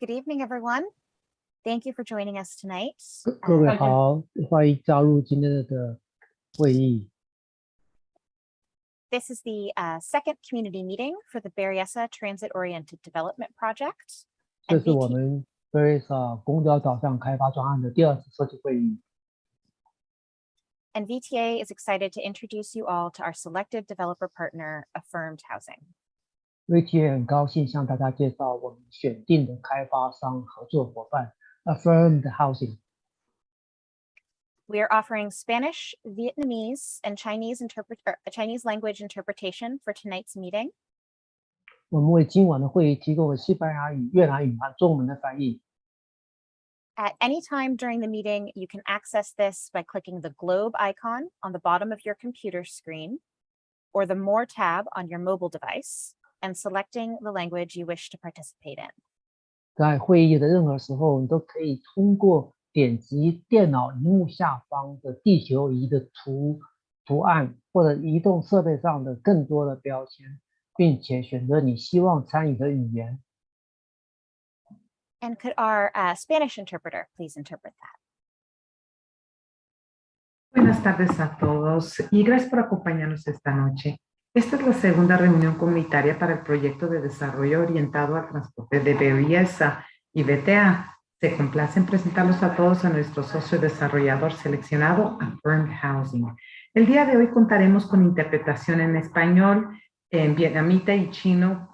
Good evening, everyone. Thank you for joining us tonight. 各位好，欢迎加入今天的会议。This is the second community meeting for the Berryessa Transit-Oriented Development Project. 这是我们 Berryessa 公交导向开发专案的第二次设计会议。And VTA is excited to introduce you all to our selected developer partner, Affirmed Housing. VTA 很高兴向大家介绍我们选定的开发商合作伙伴 Affirmed Housing。 We are offering Spanish, Vietnamese, and Chinese language interpretation for tonight's meeting. 我们为今晚的会议提供了西班牙语、越南语和中文的翻译。At any time during the meeting, you can access this by clicking the globe icon on the bottom of your computer screen or the More tab on your mobile device and selecting the language you wish to participate in. 在会议的任何时候，你都可以通过点击电脑荧幕下方的地球仪的图案，或者移动设备上的更多的标签，并且选择你希望参与的语言。And could our Spanish interpreter please interpret that? Buenas tardes a todos y gracias por acompañarnos esta noche. Esta es la segunda reunión comunitaria para el proyecto de desarrollo orientado al transporte de Berryessa y VTA. Se complace en presentarlos a todos a nuestro socio desarrollador seleccionado, Affirmed Housing. El día de hoy contaremos con interpretación en español, en vietnamita y chino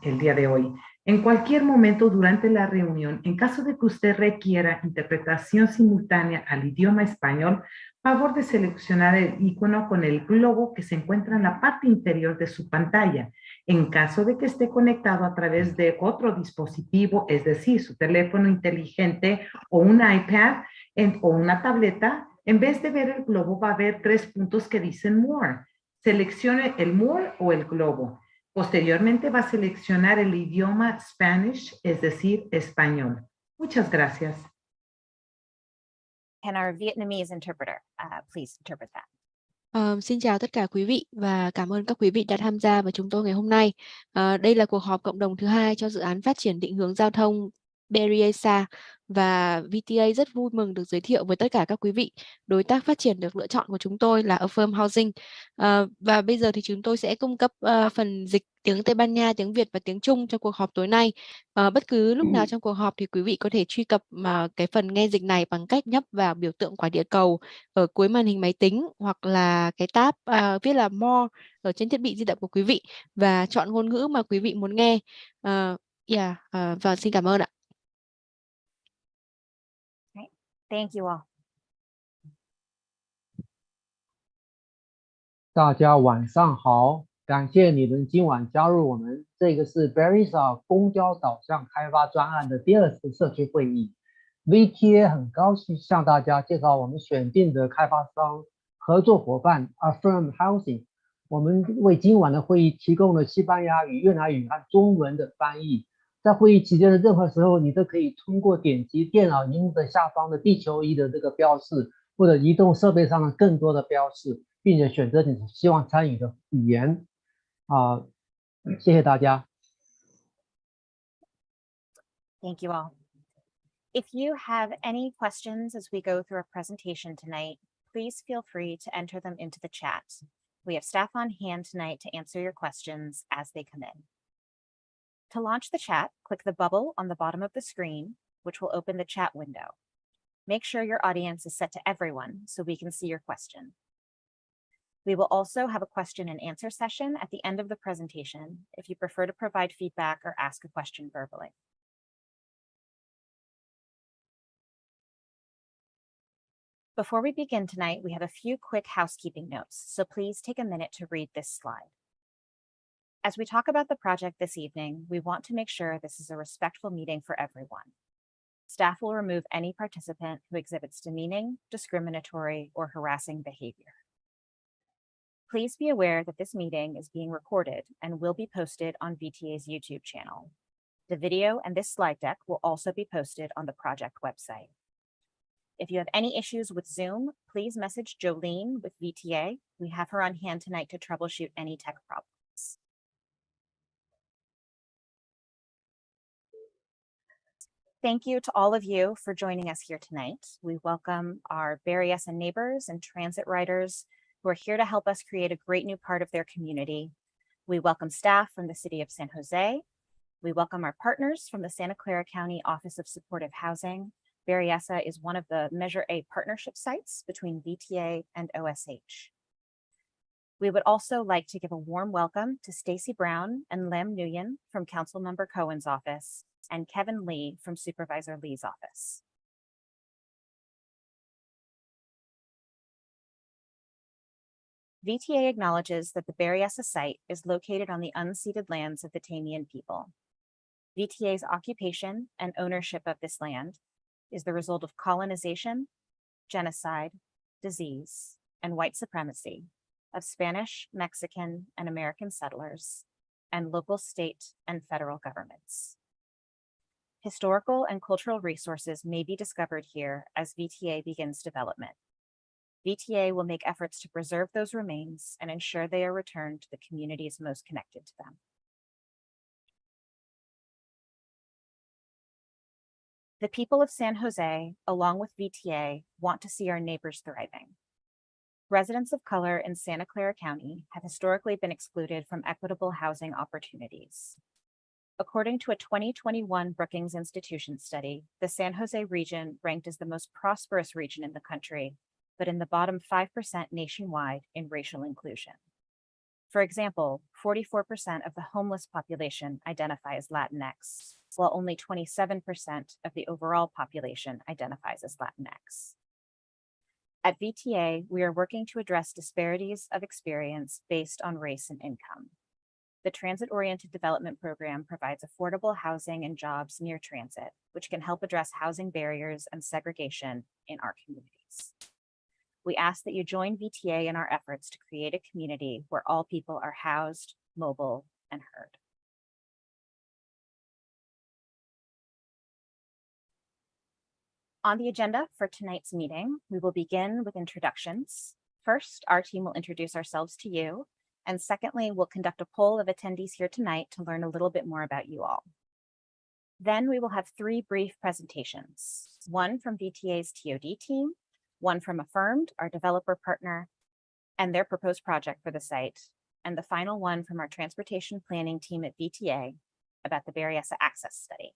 el día de hoy. En cualquier momento durante la reunión, en caso de que usted requiera interpretación simultánea al idioma español, favor de seleccionar el icono con el globo que se encuentra en la parte inferior de su pantalla. En caso de que esté conectado a través de otro dispositivo, es decir, su teléfono inteligente o un iPad o una tableta, en vez de ver el globo va a haber 3 puntos que dicen More. Seleccione el More o el globo. Posteriormente va a seleccionar el idioma Spanish, es decir, español. Muchas gracias. Can our Vietnamese interpreter please interpret that? Xin chào tất cả quý vị và cảm ơn các quý vị đã tham gia với chúng tôi ngày hôm nay. Đây là cuộc họp cộng đồng thứ 2 cho dự án phát triển định hướng giao thông Berryessa và VTA rất vui mừng được giới thiệu với tất cả các quý vị. Đối tác phát triển được lựa chọn của chúng tôi là Affirmed Housing. Và bây giờ thì chúng tôi sẽ cung cấp phần dịch tiếng Tây Ban Nha, tiếng Việt và tiếng Trung cho cuộc họp tối nay. Bất cứ lúc nào trong cuộc họp thì quý vị có thể truy cập cái phần nghe dịch này bằng cách nhấp vào biểu tượng quả địa cầu ở cuối màn hình máy tính hoặc là cái tab viết là More ở trên thiết bị di động của quý vị và chọn ngôn ngữ mà quý vị muốn nghe. Và xin cảm ơn ạ. Thank you all. 大家晚上好，感谢你们今晚加入我们。这个是 Berryessa 公交导向开发专案的第二次社区会议。VTA 很高兴向大家介绍我们选定的开发商合作伙伴 Affirmed Housing。我们为今晚的会议提供了西班牙语、越南语和中文的翻译。在会议期间的任何时候，你都可以通过点击电脑荧幕的下方的地球仪的这个标示，或者移动设备上的更多的标示，并且选择你希望参与的语言。谢谢大家。Thank you all. If you have any questions as we go through our presentation tonight, please feel free to enter them into the chat. We have staff on hand tonight to answer your questions as they come in. To launch the chat, click the bubble on the bottom of the screen, which will open the chat window. Make sure your audience is set to everyone so we can see your question. We will also have a question and answer session at the end of the presentation if you prefer to provide feedback or ask a question verbally. Before we begin tonight, we have a few quick housekeeping notes, so please take a minute to read this slide. As we talk about the project this evening, we want to make sure this is a respectful meeting for everyone. Staff will remove any participant who exhibits demeaning, discriminatory, or harassing behavior. Please be aware that this meeting is being recorded and will be posted on VTA's YouTube channel. The video and this slide deck will also be posted on the project website. If you have any issues with Zoom, please message Jolene with VTA. We have her on hand tonight to troubleshoot any tech problems. Thank you to all of you for joining us here tonight. We welcome our Berryessa neighbors and transit riders who are here to help us create a great new part of their community. We welcome staff from the City of San Jose. We welcome our partners from the Santa Clara County Office of Supportive Housing. Berryessa is one of the Measure A partnership sites between VTA and OSH. We would also like to give a warm welcome to Stacy Brown and Lem Nguyen from Councilmember Cohen's office and Kevin Lee from Supervisor Lee's office. VTA acknowledges that the Berryessa site is located on the unceded lands of the Tamian people. VTA's occupation and ownership of this land is the result of colonization, genocide, disease, and white supremacy of Spanish, Mexican, and American settlers, and local, state, and federal governments. Historical and cultural resources may be discovered here as VTA begins development. VTA will make efforts to preserve those remains and ensure they are returned to the communities most connected to them. The people of San Jose, along with VTA, want to see our neighbors thriving. Residents of color in Santa Clara County have historically been excluded from equitable housing opportunities. According to a 2021 Brookings Institution study, the San Jose region ranked as the most prosperous region in the country, but in the bottom 5% nationwide in racial inclusion. For example, 44% of the homeless population identify as Latinx, while only 27% of the overall population identifies as Latinx. At VTA, we are working to address disparities of experience based on race and income. The Transit-Oriented Development Program provides affordable housing and jobs near transit, which can help address housing barriers and segregation in our communities. We ask that you join VTA in our efforts to create a community where all people are housed, mobile, and heard. On the agenda for tonight's meeting, we will begin with introductions. First, our team will introduce ourselves to you. And secondly, we'll conduct a poll of attendees here tonight to learn a little bit more about you all. Then we will have 3 brief presentations, one from VTA's TOD team, one from Affirmed, our developer partner, and their proposed project for the site, and the final one from our transportation planning team at VTA about the Berryessa Access Study.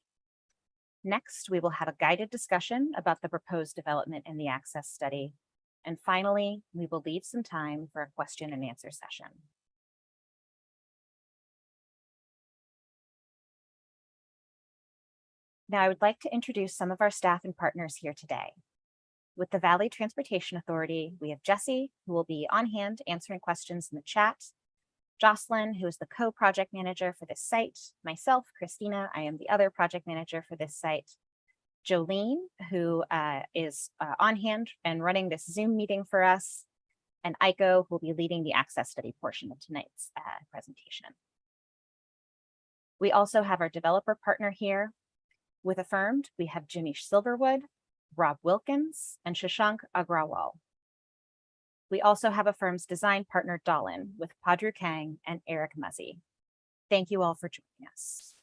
Next, we will have a guided discussion about the proposed development in the Access Study. And finally, we will leave some time for a question and answer session. Now, I would like to introduce some of our staff and partners here today. With the Valley Transportation Authority, we have Jesse, who will be on hand answering questions in the chat, Jocelyn, who is the co-project manager for this site, myself, Christina, I am the other project manager for this site, Jolene, who is on hand and running this Zoom meeting for us, and Aiko, who will be leading the Access Study portion of tonight's presentation. We also have our developer partner here. With Affirmed, we have Janish Silverwood, Rob Wilkins, and Shashank Agrawal. We also have Affirmed's design partner, Dahlin, with Padru Kang and Eric Muzzy. Thank you all for joining us.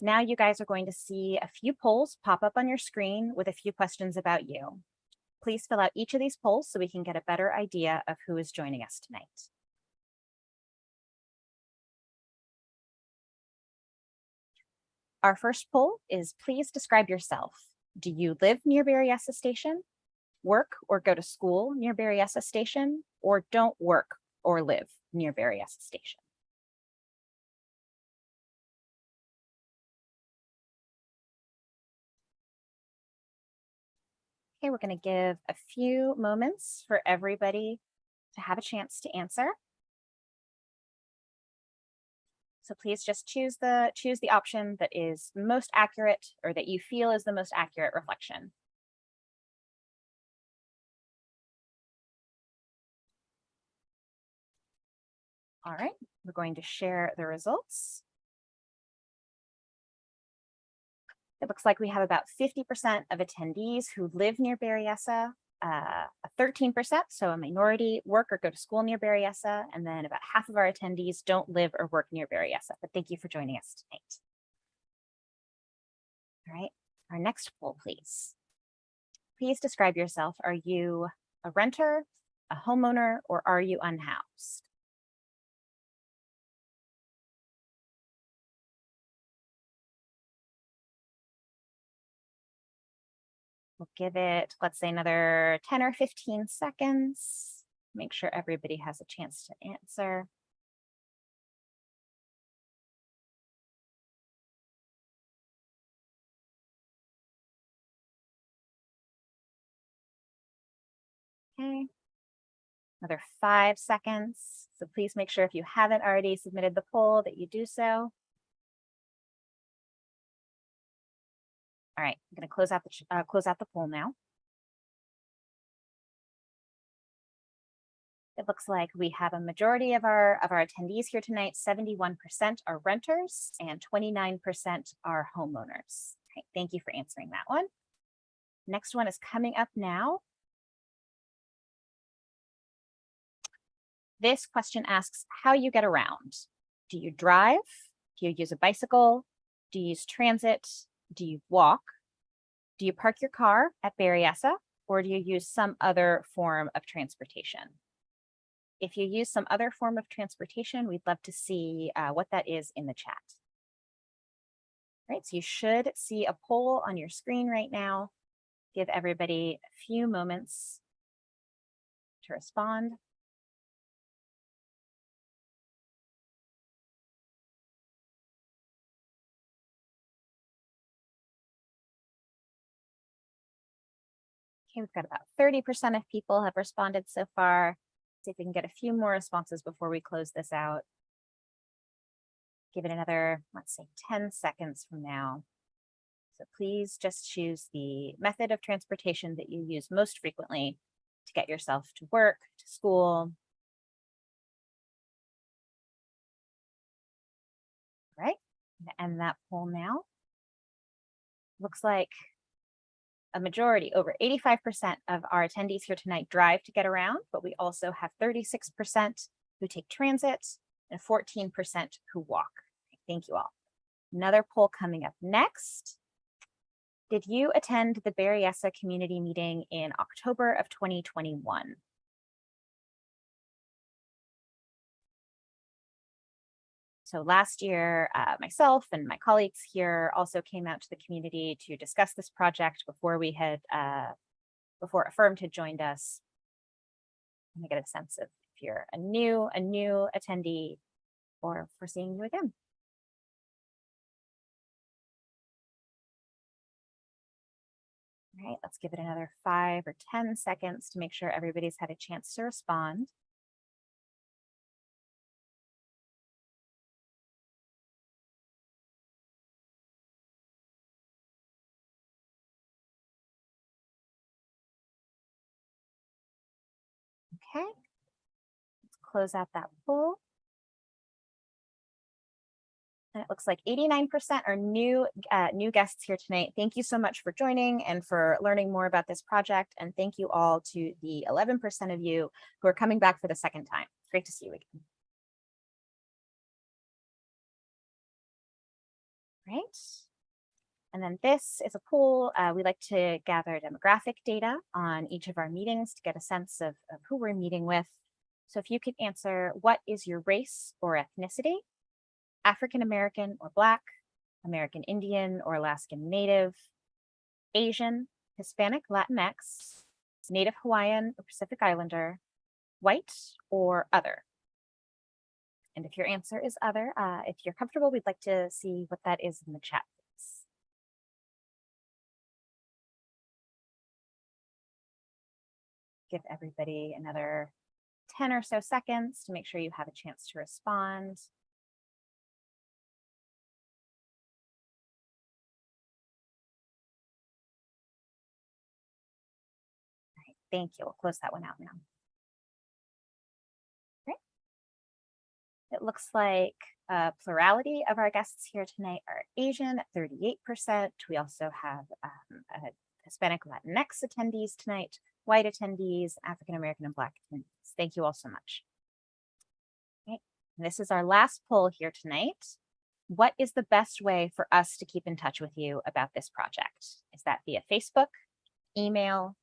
Now you guys are going to see a few polls pop up on your screen with a few questions about you. Please fill out each of these polls so we can get a better idea of who is joining us tonight. Our first poll is, please describe yourself. Do you live near Berryessa Station, work or go to school near Berryessa Station, or don't work or live near Berryessa Station? Okay, we're going to give a few moments for everybody to have a chance to answer. So please just choose the option that is most accurate or that you feel is the most accurate reflection. All right, we're going to share the results. It looks like we have about 50% of attendees who live near Berryessa, 13%, so a minority, work or go to school near Berryessa, and then about half of our attendees don't live or work near Berryessa. But thank you for joining us tonight. All right, our next poll, please. Please describe yourself. Are you a renter, a homeowner, or are you unhoused? We'll give it, let's say, another 10 or 15 seconds. Make sure everybody has a chance to answer. Okay. Another 5 seconds. So please make sure if you haven't already submitted the poll that you do so. All right, I'm going to close out the poll now. It looks like we have a majority of our attendees here tonight. 71% are renters and 29% are homeowners. Okay, thank you for answering that one. Next one is coming up now. This question asks how you get around. Do you drive? Do you use a bicycle? Do you use transit? Do you walk? Do you park your car at Berryessa, or do you use some other form of transportation? If you use some other form of transportation, we'd love to see what that is in the chat. All right, so you should see a poll on your screen right now. Give everybody a few moments to respond. Okay, we've got about 30% of people have responded so far. See if we can get a few more responses before we close this out. Give it another, let's say, 10 seconds from now. So please just choose the method of transportation that you use most frequently to get yourself to work, to school. All right, I'm gonna end that poll now. Looks like a majority, over 85% of our attendees here tonight drive to get around, but we also have 36% who take transit and 14% who walk. Thank you all. Another poll coming up next. Did you attend the Berryessa community meeting in October of 2021? So last year, myself and my colleagues here also came out to the community to discuss this project before we had, before a firm had joined us. Let me get a sense of if you're a new attendee or if we're seeing you again. All right, let's give it another 5 or 10 seconds to make sure everybody's had a chance to respond. Okay, let's close out that poll. And it looks like 89% are new guests here tonight. Thank you so much for joining and for learning more about this project. And thank you all to the 11% of you who are coming back for the second time. Great to see you again. Right. And then this is a poll. We like to gather demographic data on each of our meetings to get a sense of who we're meeting with. So if you could answer, what is your race or ethnicity? African American or Black, American Indian or Alaskan Native, Asian, Hispanic, Latinx, Native Hawaiian or Pacific Islander, white, or other. And if your answer is other, if you're comfortable, we'd like to see what that is in the chat, please. Give everybody another 10 or so seconds to make sure you have a chance to respond. Thank you. We'll close that one out now. Okay. It looks like a plurality of our guests here tonight are Asian at 38%. We also have a Hispanic Latinx attendees tonight, white attendees, African American and Black attendees. Thank you all so much. Okay. And this is our last poll here tonight. what is the best way for us to keep in touch with you about this project? Is that via Facebook, email,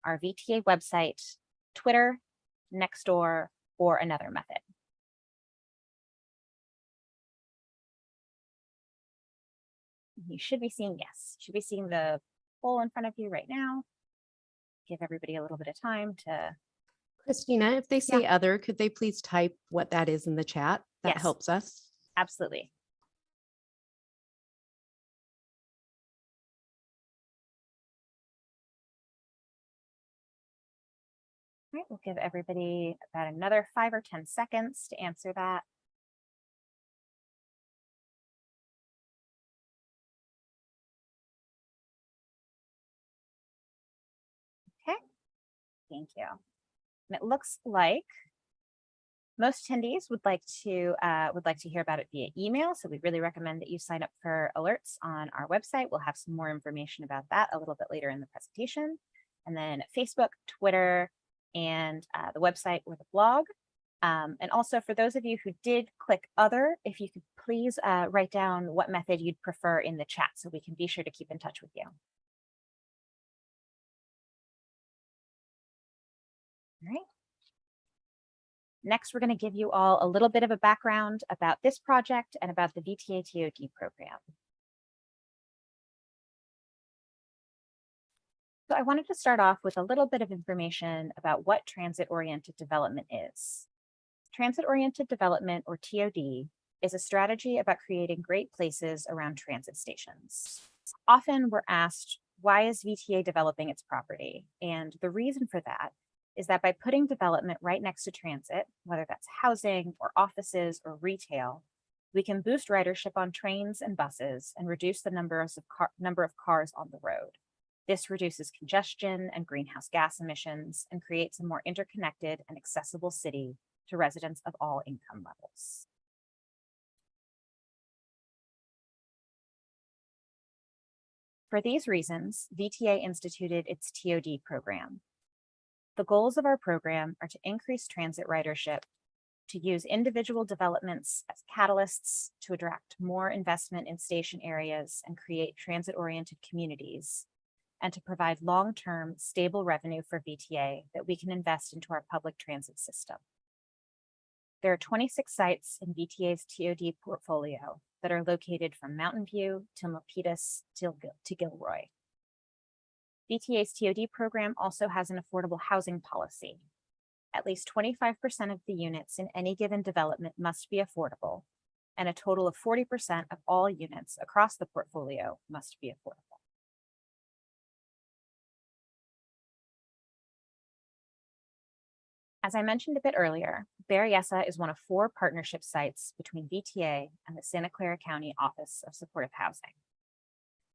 our VTA website, Twitter, Nextdoor, or another method? You should be seeing yes. You should be seeing the poll in front of you right now. Give everybody a little bit of time to. Christina, if they say other, could they please type what that is in the chat? That Yes. helps us. Absolutely. All right, we'll give everybody about another 5 or 10 seconds to answer that. Okay, thank you. And it looks like most attendees would like to hear about it via email. So we really recommend that you sign up for alerts on our website. We'll have some more information about that a little bit later in the presentation. And then Facebook, Twitter, and the website or the blog. And also for those of you who did click other, if you could please write down what method you'd prefer in the chat so we can be sure to keep in touch with you. All right. Next, we're going to give you all a little bit of a background about this project and about the VTA TOD program. So I wanted to start off with a little bit of information about what transit-oriented development is. Transit-oriented development, or TOD, is a strategy about creating great places around transit stations. Often we're asked, why is VTA developing its property? And the reason for that is that by putting development right next to transit, whether that's housing or offices or retail, we can boost ridership on trains and buses and reduce the number of cars on the road. This reduces congestion and greenhouse gas emissions and creates a more interconnected and accessible city to residents of all income levels. For these reasons, VTA instituted its TOD program. The goals of our program are to increase transit ridership, to use individual developments as catalysts to attract more investment in station areas and create transit-oriented communities, and to provide long-term stable revenue for VTA that we can invest into our public transit system. There are 26 sites in VTA's TOD portfolio that are located from Mountain View to Milpitas to Gilroy. VTA's TOD program also has an affordable housing policy. At least 25% of the units in any given development must be affordable, and a total of 40% of all units across the portfolio must be affordable. As I mentioned a bit earlier, Berryessa is one of 4 partnership sites between VTA and the Santa Clara County Office of Supportive Housing.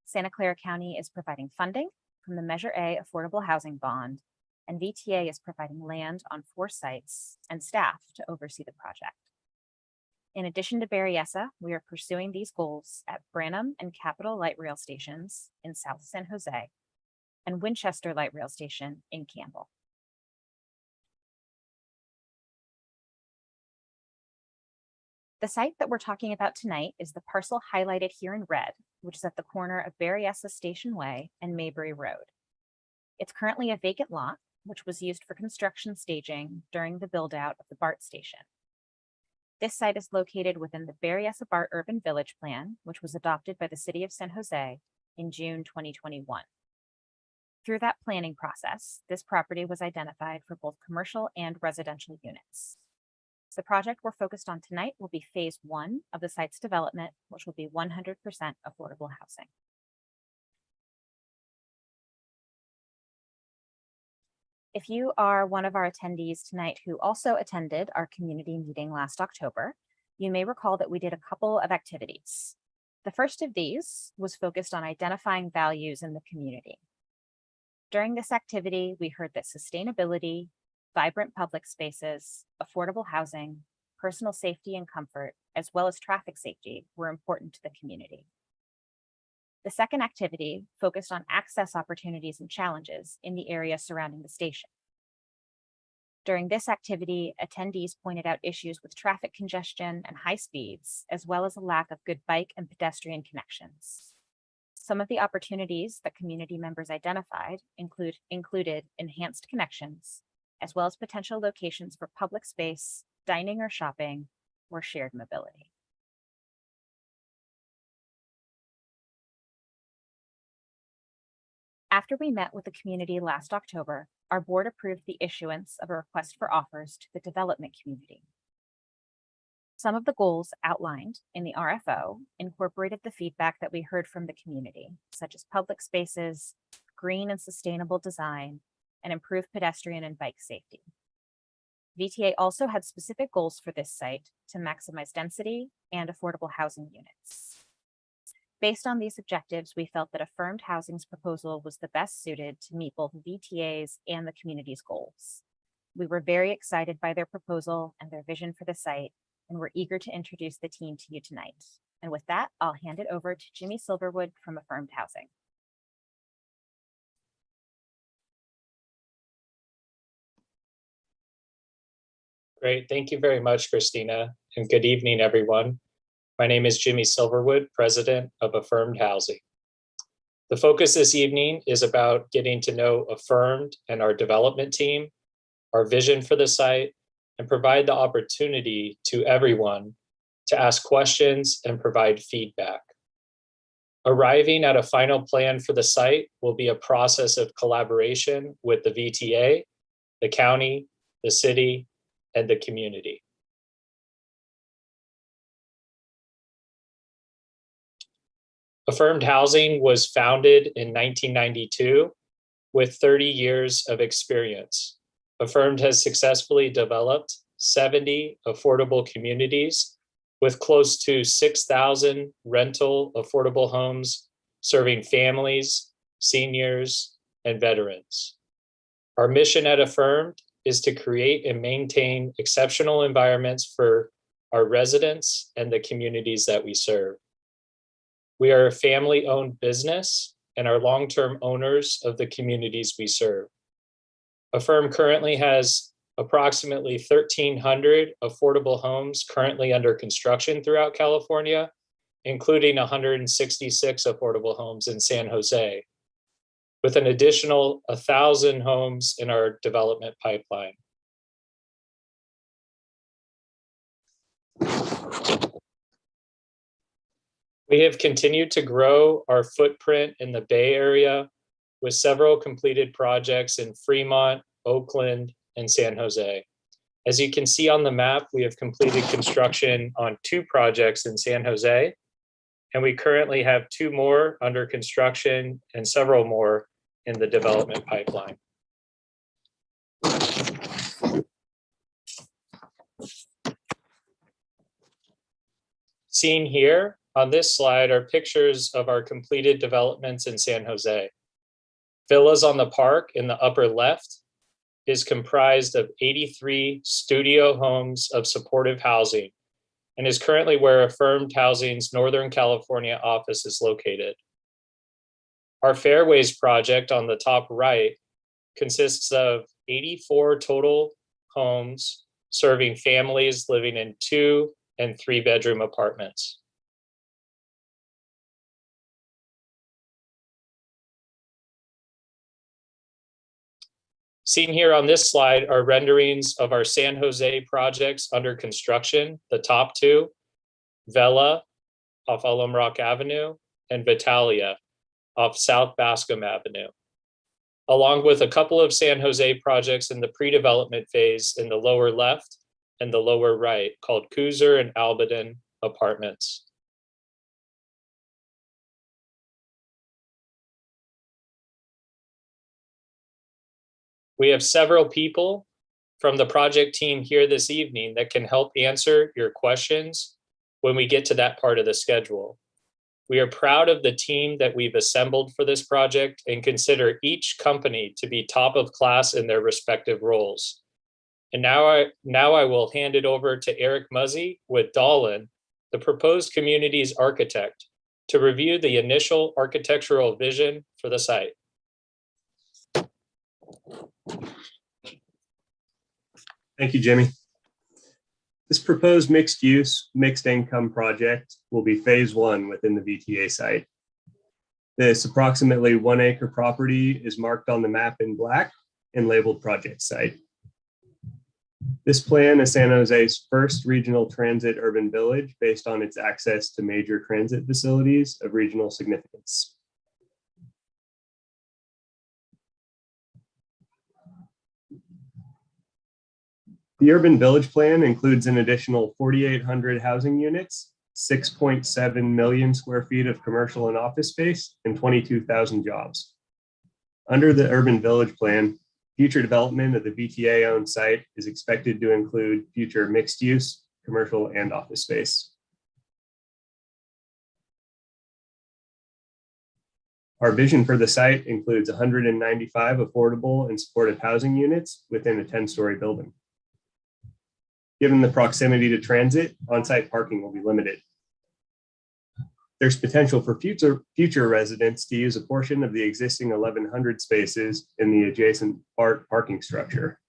Santa Clara County is providing funding from the Measure A Affordable Housing Bond, and VTA is providing land on 4 sites and staff to oversee the project. In addition to Berryessa, we are pursuing these goals at Branham and Capitol Light Rail Stations in South San Jose and Winchester Light Rail Station in Campbell. The site that we're talking about tonight is the parcel highlighted here in red, which is at the corner of Berryessa Station Way and Maybury Road. It's currently a vacant lot, which was used for construction staging during the build-out of the BART station. This site is located within the Berryessa BART Urban Village Plan, which was adopted by the City of San Jose in June 2021. Through that planning process, this property was identified for both commercial and residential units. The project we're focused on tonight will be phase 1 of the site's development, which will be 100% affordable housing. If you are one of our attendees tonight who also attended our community meeting last October, you may recall that we did a couple of activities. The first of these was focused on identifying values in the community. During this activity, we heard that sustainability, vibrant public spaces, affordable housing, personal safety and comfort, as well as traffic safety were important to the community. The second activity focused on access opportunities and challenges in the area surrounding the station. During this activity, attendees pointed out issues with traffic congestion and high speeds, as well as a lack of good bike and pedestrian connections. Some of the opportunities that community members identified included enhanced connections, as well as potential locations for public space, dining or shopping, or shared mobility. After we met with the community last October, our board approved the issuance of a request for offers to the development community. Some of the goals outlined in the RFO incorporated the feedback that we heard from the community, such as public spaces, green and sustainable design, and improved pedestrian and bike safety. VTA also had specific goals for this site to maximize density and affordable housing units. Based on these objectives, we felt that Affirmed Housing's proposal was the best suited to meet both VTA's and the community's goals. We were very excited by their proposal and their vision for the site, and we're eager to introduce the team to you tonight. And with that, I'll hand it over to Jimmy Silverwood from Affirmed Housing. Great, thank you very much, Christina, and good evening, everyone. My name is Jimmy Silverwood, President of Affirmed Housing. The focus this evening is about getting to know Affirmed and our development team, our vision for the site, and provide the opportunity to everyone to ask questions and provide feedback. Arriving at a final plan for the site will be a process of collaboration with the VTA, the county, the city, and the community. Affirmed Housing was founded in 1992 with 30 years of experience. Affirmed has successfully developed 70 affordable communities with close to 6,000 rental affordable homes serving families, seniors, and veterans. Our mission at Affirmed is to create and maintain exceptional environments for our residents and the communities that we serve. We are a family-owned business and are long-term owners of the communities we serve. Affirmed currently has approximately 1,300 affordable homes currently under construction throughout California, including 166 affordable homes in San Jose, with an additional 1,000 homes in our development pipeline. We have continued to grow our footprint in the Bay Area with several completed projects in Fremont, Oakland, and San Jose. As you can see on the map, we have completed construction on 2 projects in San Jose, and we currently have 2 more under construction and several more in the development pipeline. Seen here on this slide are pictures of our completed developments in San Jose. Villas on the Park in the upper left is comprised of 83 studio homes of supportive housing and is currently where Affirmed Housing's Northern California office is located. Our Fairways project on the top right consists of 84 total homes serving families living in 2- and 3-bedroom apartments. Seen here on this slide are renderings of our San Jose projects under construction, the top 2, Vela off Alum Rock Avenue and Vitalia off South Bascom Avenue, along with a couple of San Jose projects in the pre-development phase in the lower left and the lower right called Cooser and Albaden Apartments. We have several people from the project team here this evening that can help answer your questions when we get to that part of the schedule. We are proud of the team that we've assembled for this project and consider each company to be top of class in their respective roles. And now I will hand it over to Eric Muzzy with Dahlin, the proposed community's architect, to review the initial architectural vision for the site. Thank you, Jimmy. This proposed mixed-use, mixed-income project will be phase one within the VTA site. This approximately 1 acre property is marked on the map in black and labeled project site. This plan is San Jose's first regional transit urban village based on its access to major transit facilities of regional significance. The urban village plan includes an additional 4,800 housing units, 6.7 million square feet of commercial and office space, and 22,000 jobs. Under the urban village plan, future development of the VTA-owned site is expected to include future mixed-use, commercial, and office space. Our vision for the site includes 195 affordable and supportive housing units within a 10-story building. Given the proximity to transit, on-site parking will be limited. There's potential for future residents to use a portion of the existing 1,100 spaces in the adjacent parking structure.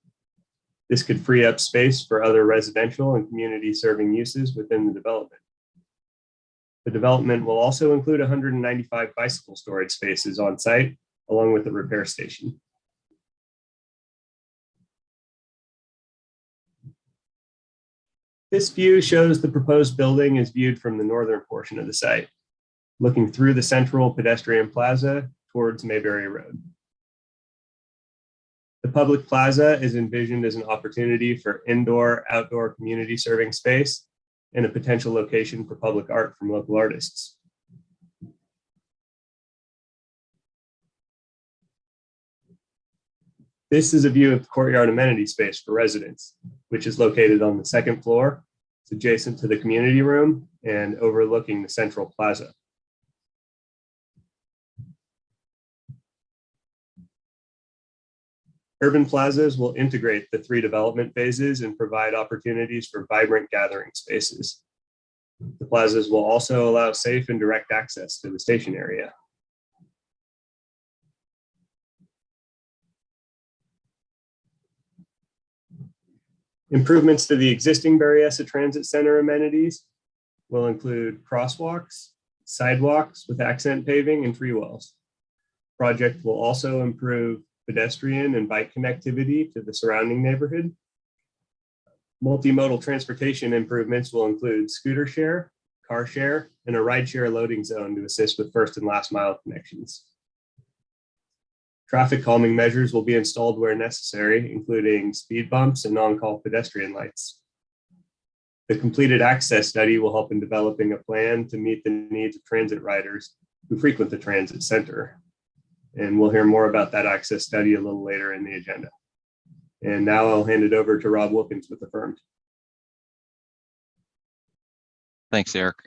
This could free up space for other residential and community serving uses within the development. The development will also include 195 bicycle storage spaces on site, along with a repair station. This view shows the proposed building is viewed from the northern portion of the site, looking through the central pedestrian plaza towards Mayberry Road. The public plaza is envisioned as an opportunity for indoor-outdoor community serving space and a potential location for public art from local artists. This is a view of the courtyard amenity space for residents, which is located on the second floor. It's adjacent to the community room and overlooking the central plaza. Urban plazas will integrate the 3 development phases and provide opportunities for vibrant gathering spaces. The plazas will also allow safe and direct access to the station area. Improvements to the existing Berryessa Transit Center amenities will include crosswalks, sidewalks with accent paving, and tree wells. Project will also improve pedestrian and bike connectivity to the surrounding neighborhood. Multimodal transportation improvements will include scooter share, car share, and a rideshare loading zone to assist with first and last mile connections. Traffic calming measures will be installed where necessary, including speed bumps and on-call pedestrian lights. The completed access study will help in developing a plan to meet the needs of transit riders who frequent the transit center. And we'll hear more about that access study a little later in the agenda. And now I'll hand it over to Rob Wilkins with Affirmed. Thanks, Eric.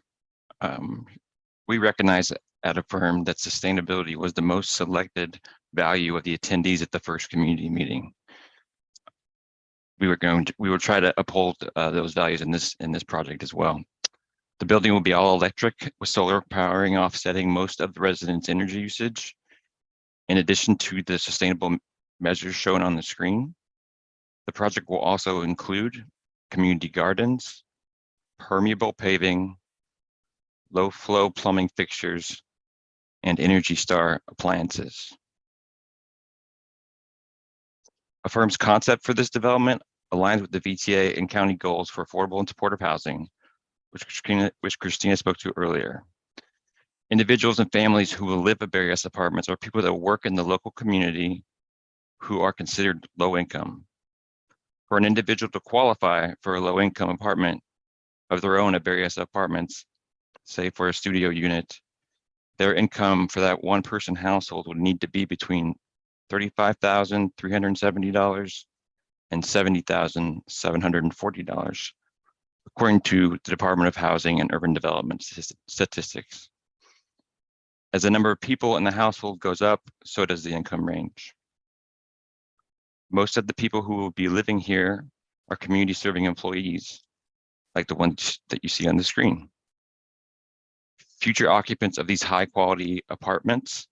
We recognize at Affirmed that sustainability was the most selected value of the attendees at the first community meeting. We will try to uphold those values in this project as well. The building will be all electric with solar powering, offsetting most of the residents' energy usage. In addition to the sustainable measures shown on the screen, the project will also include community gardens, permeable paving, low flow plumbing fixtures, and Energy Star appliances. Affirm's concept for this development aligns with the VTA and county goals for affordable and supportive housing, which Christina spoke to earlier. Individuals and families who will live at Berryessa apartments are people that work in the local community who are considered low income. For an individual to qualify for a low income apartment of their own at Berryessa apartments, say for a studio unit, their income for that one person household would need to be between $35,370 and $70,740, according to the Department of Housing and Urban Development statistics. As the number of people in the household goes up, so does the income range. Most of the people who will be living here are community serving employees, like the ones that you see on the screen. Future occupants of these high quality apartments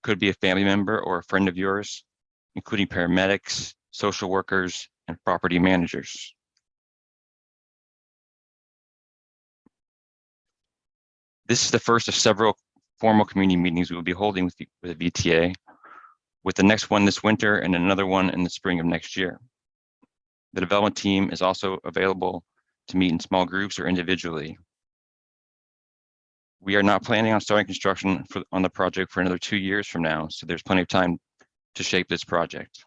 could be a family member or a friend of yours, including paramedics, social workers, and property managers. This is the first of several formal community meetings we will be holding with VTA, with the next one this winter and another one in the spring of next year. The development team is also available to meet in small groups or individually. We are not planning on starting construction on the project for another 2 years from now, so there's plenty of time to shape this project.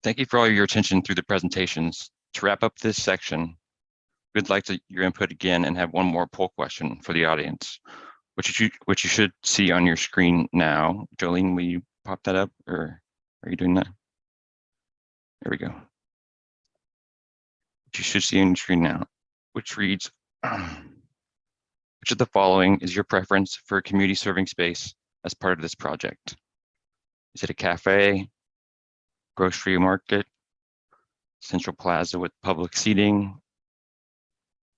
Thank you for all your attention through the presentations. To wrap up this section, we'd like your input again and have one more poll question for the audience, which you should see on your screen now. Jolene, will you pop that up, or are you doing that? There we go. Which you should see on your screen now, which reads, which of the following is your preference for a community serving space as part of this project? Is it a cafe, grocery market, central plaza with public seating,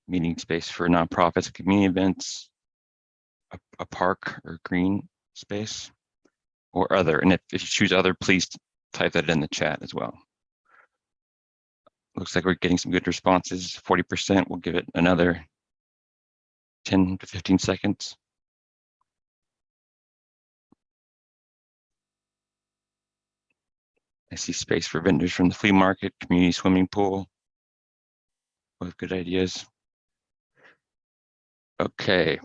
meeting space for nonprofits and community events, a park or green space, or other? And if you choose other, please type that in the chat as well. Looks like we're getting some good responses. 40%. We'll give it another 10 to 15 seconds. I see space for vendors from the flea market, community swimming pool. Both good ideas. Okay.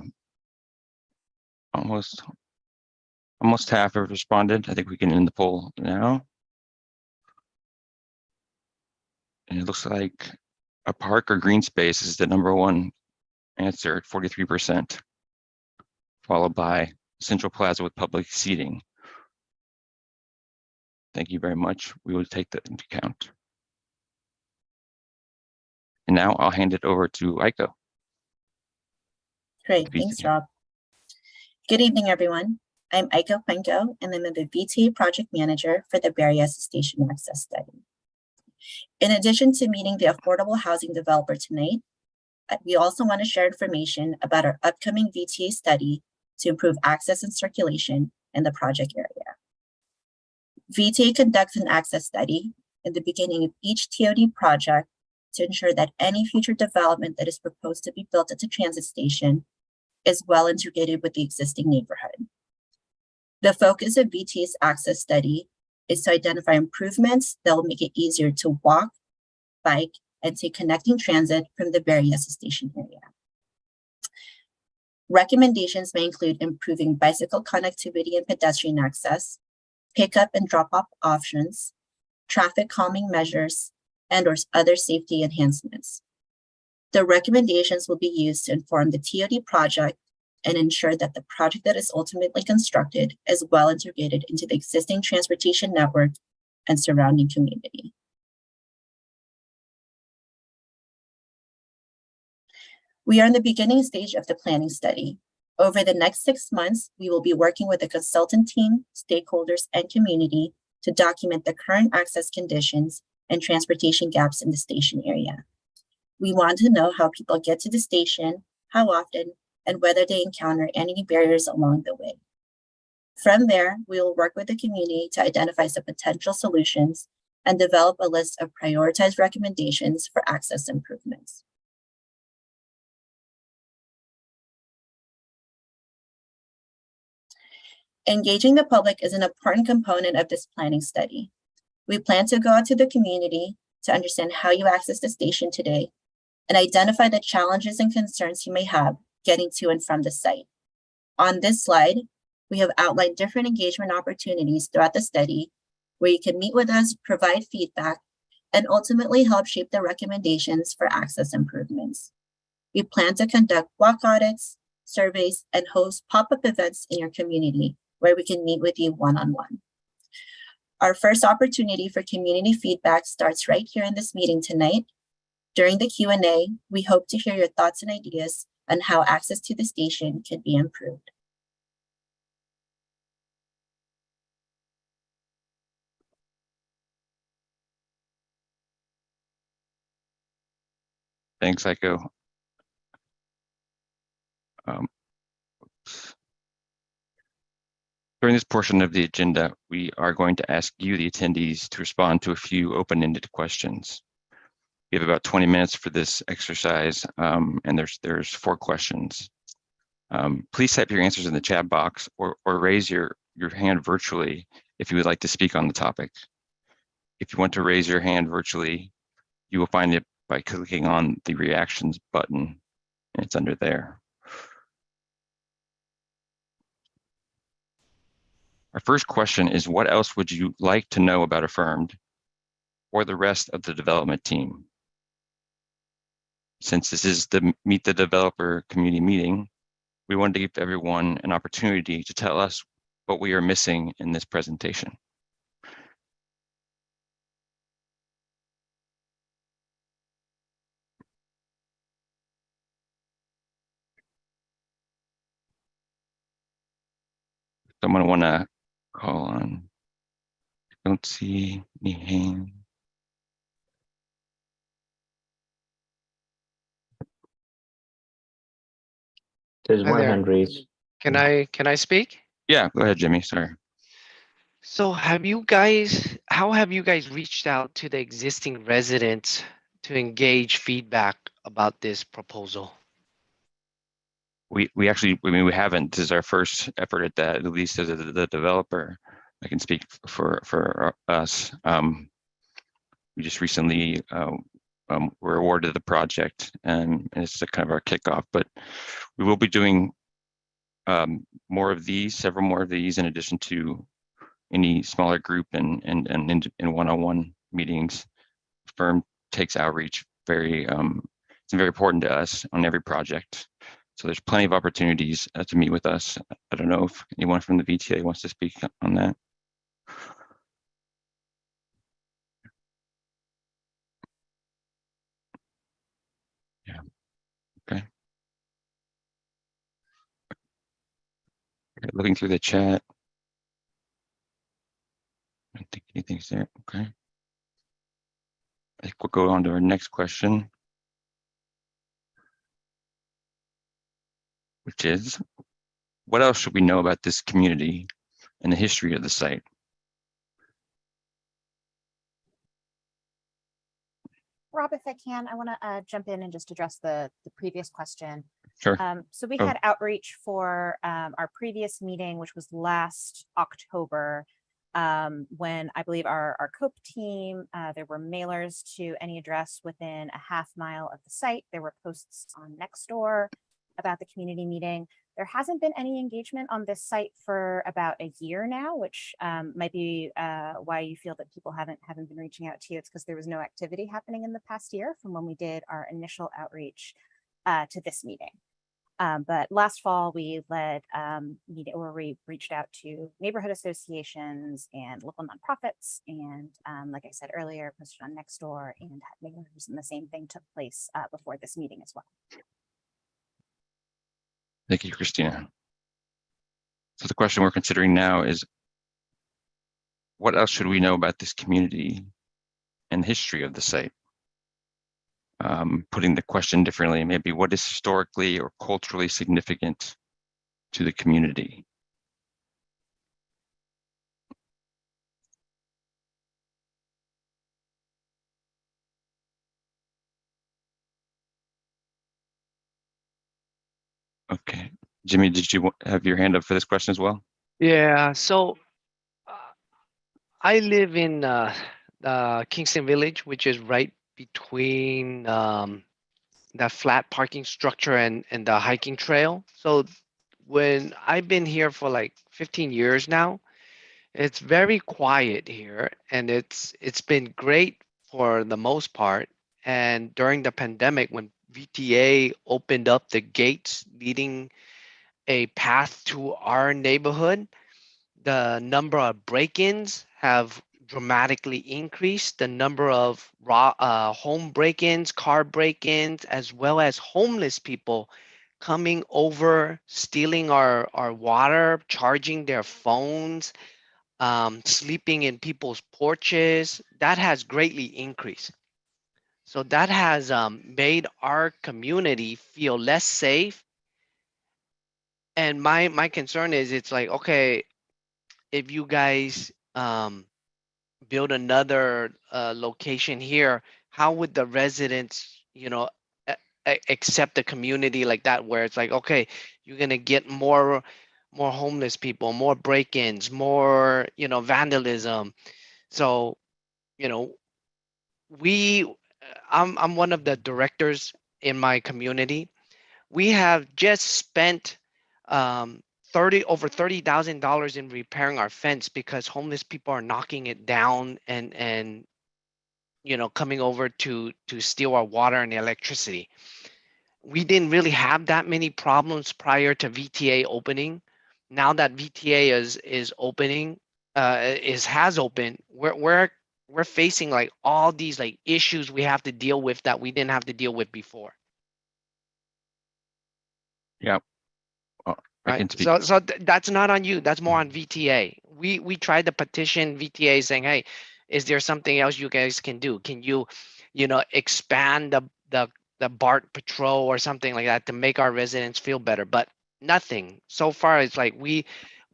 Almost half have responded. I think we can end the poll now. And it looks like a park or green space is the #1 answer at 43%, followed by central plaza with public seating. Thank you very much. We will take that into account. And now I'll hand it over to Aiko. Great, thanks, Rob. Good evening, everyone. I'm Aiko Cuenco, and I'm the VTA project manager for the Berryessa Station Access Study. In addition to meeting the affordable housing developer tonight, we also want to share information about our upcoming VTA study to improve access and circulation in the project area. VTA conducts an access study in the beginning of each TOD project to ensure that any future development that is proposed to be built at the transit station is well integrated with the existing neighborhood. The focus of VTA's access study is to identify improvements that will make it easier to walk, bike, and take connecting transit from the Berryessa station area. Recommendations may include improving bicycle connectivity and pedestrian access, pickup and drop-off options, traffic calming measures, and/or other safety enhancements. The recommendations will be used to inform the TOD project and ensure that the project that is ultimately constructed is well integrated into the existing transportation network and surrounding community. We are in the beginning stage of the planning study. Over the next 6 months, we will be working with the consultant team, stakeholders, and community to document the current access conditions and transportation gaps in the station area. We want to know how people get to the station, how often, and whether they encounter any barriers along the way. From there, we will work with the community to identify some potential solutions and develop a list of prioritized recommendations for access improvements. Engaging the public is an important component of this planning study. We plan to go out to the community to understand how you access the station today and identify the challenges and concerns you may have getting to and from the site. On this slide, we have outlined different engagement opportunities throughout the study where you can meet with us, provide feedback, and ultimately help shape the recommendations for access improvements. We plan to conduct walk audits, surveys, and host pop-up events in your community where we can meet with you one-on-one. Our first opportunity for community feedback starts right here in this meeting tonight. During the Q&A, we hope to hear your thoughts and ideas on how access to the station can be improved. Thanks, Aiko. During this portion of the agenda, we are going to ask you, the attendees, to respond to a few open-ended questions. We have about 20 minutes for this exercise, and there's 4 questions. Please type your answers in the chat box or raise your hand virtually if you would like to speak on the topic. If you want to raise your hand virtually, you will find it by clicking on the reactions button, and it's under there. Our first question is, what else would you like to know about Affirmed or the rest of the development team? Since this is the Meet the Developer community meeting, we wanted to give everyone an opportunity to tell us what we are missing in this presentation. Someone want to call on? Don't see any hands. There's Hi one there. hand raised. Can I speak? Yeah, go ahead, Jimmy. Sorry. So how have you guys reached out to the existing residents to engage feedback about this proposal? We actually, we haven't. This is our first effort at that, at least as the developer. I can speak for us. We just recently were awarded the project, and it's kind of our kickoff, but we will be doing several more of these in addition to any smaller group and one-on-one meetings. Firm takes outreach it's very important to us on every project. So there's plenty of opportunities to meet with us. I don't know if anyone from the VTA wants to speak on that. Yeah, okay. Looking through the chat. I don't think anything's there, okay. I think we'll go on to our next question, which is, what else should we know about this community and the history of the site? Rob, if I can, I want to jump in and just address the previous question. Sure. So we Oh. had outreach for our previous meeting, which was last October, when I believe our COPE team, there were mailers to any address within a half mile of the site. There were posts on Nextdoor about the community meeting. There hasn't been any engagement on this site for about a year now, which might be why you feel that people haven't been reaching out to you. It's because there was no activity happening in the past year from when we did our initial outreach to this meeting. But last fall, we led we reached out to neighborhood associations and local nonprofits, and like I said earlier, posted on Nextdoor and had mailers, and the same thing took place before this meeting as well. Thank you, Christina. So the question we're considering now is, what else should we know about this community and the history of the site? Putting the question differently, maybe what is historically or culturally significant to the community? Okay, Jimmy, did you have your hand up for this question as well? Yeah, so I live in Kingston Village, which is right between that flat parking structure and the hiking trail. So when I've been here for like 15 years now, it's very quiet here, and it's been great for the most part. And during the pandemic, when VTA opened up the gates leading a path to our neighborhood, the number of break-ins have dramatically increased. The number of home break-ins, car break-ins, as well as homeless people coming over, stealing our water, charging their phones, sleeping in people's porches, that has greatly increased. So that has made our community feel less safe And my concern is, it's like, okay, if you guys build another location here, how would the residents, accept the community like that, where it's like, okay, you're gonna get more homeless people, more break-ins, more, vandalism. So, you know, we I'm one of the directors in my community. We have just spent um over $30,000 in repairing our fence because homeless people are knocking it down and coming over to steal our water and electricity. We didn't really have that many problems prior to VTA opening. Now that VTA is opening, has opened, we're facing like all these like issues we have to deal with that we didn't have to deal with before. Yeah. Well, I can Right. speak. So that's not on you. That's more on VTA. We tried to petition VTA saying, hey, is there something else you guys can do? Can you, expand the BART patrol or something like that to make our residents feel better? But nothing. So far, it's like we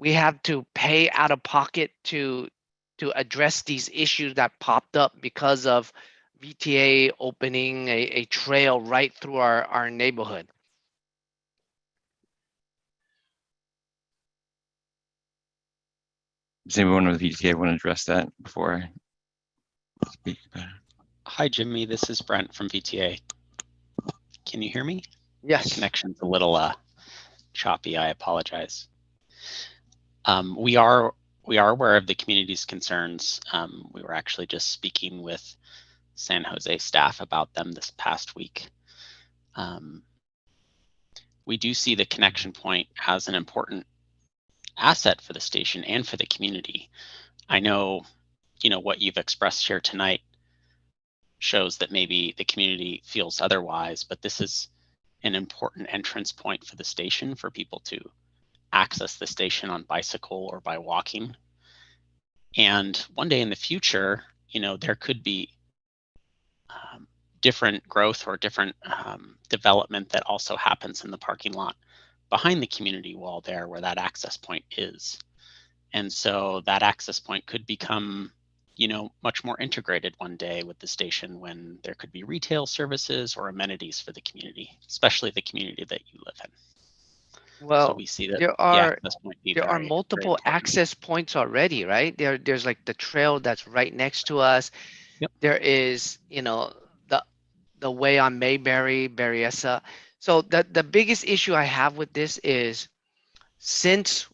have to pay out of pocket to address these issues that popped up because of VTA opening a trail right through our neighborhood. Does anyone with VTA want to address that before I speak? Hi, Jimmy. This is Brent from VTA. Can you hear me? Yes. My connection's a little choppy. I apologize. We are aware of the community's concerns. We were actually just speaking with San Jose staff about them this past week. We do see the connection point as an important asset for the station and for the community. I know, what you've expressed here tonight shows that maybe the community feels otherwise, but this is an important entrance point for the station for people to access the station on bicycle or by walking. And one day in the future, there could be different growth or different development that also happens in the parking lot behind the community wall there where that access point is. And so that access point could become, much more integrated one day with the station, when there could be retail services or amenities for the community, especially the community that you live in. Well, so we see that there are this might be there are very multiple important. access points already, right? There's like the trail that's right next to us. Yep. There is, the way on Mayberry, Berryessa. So the biggest issue I have with this is, since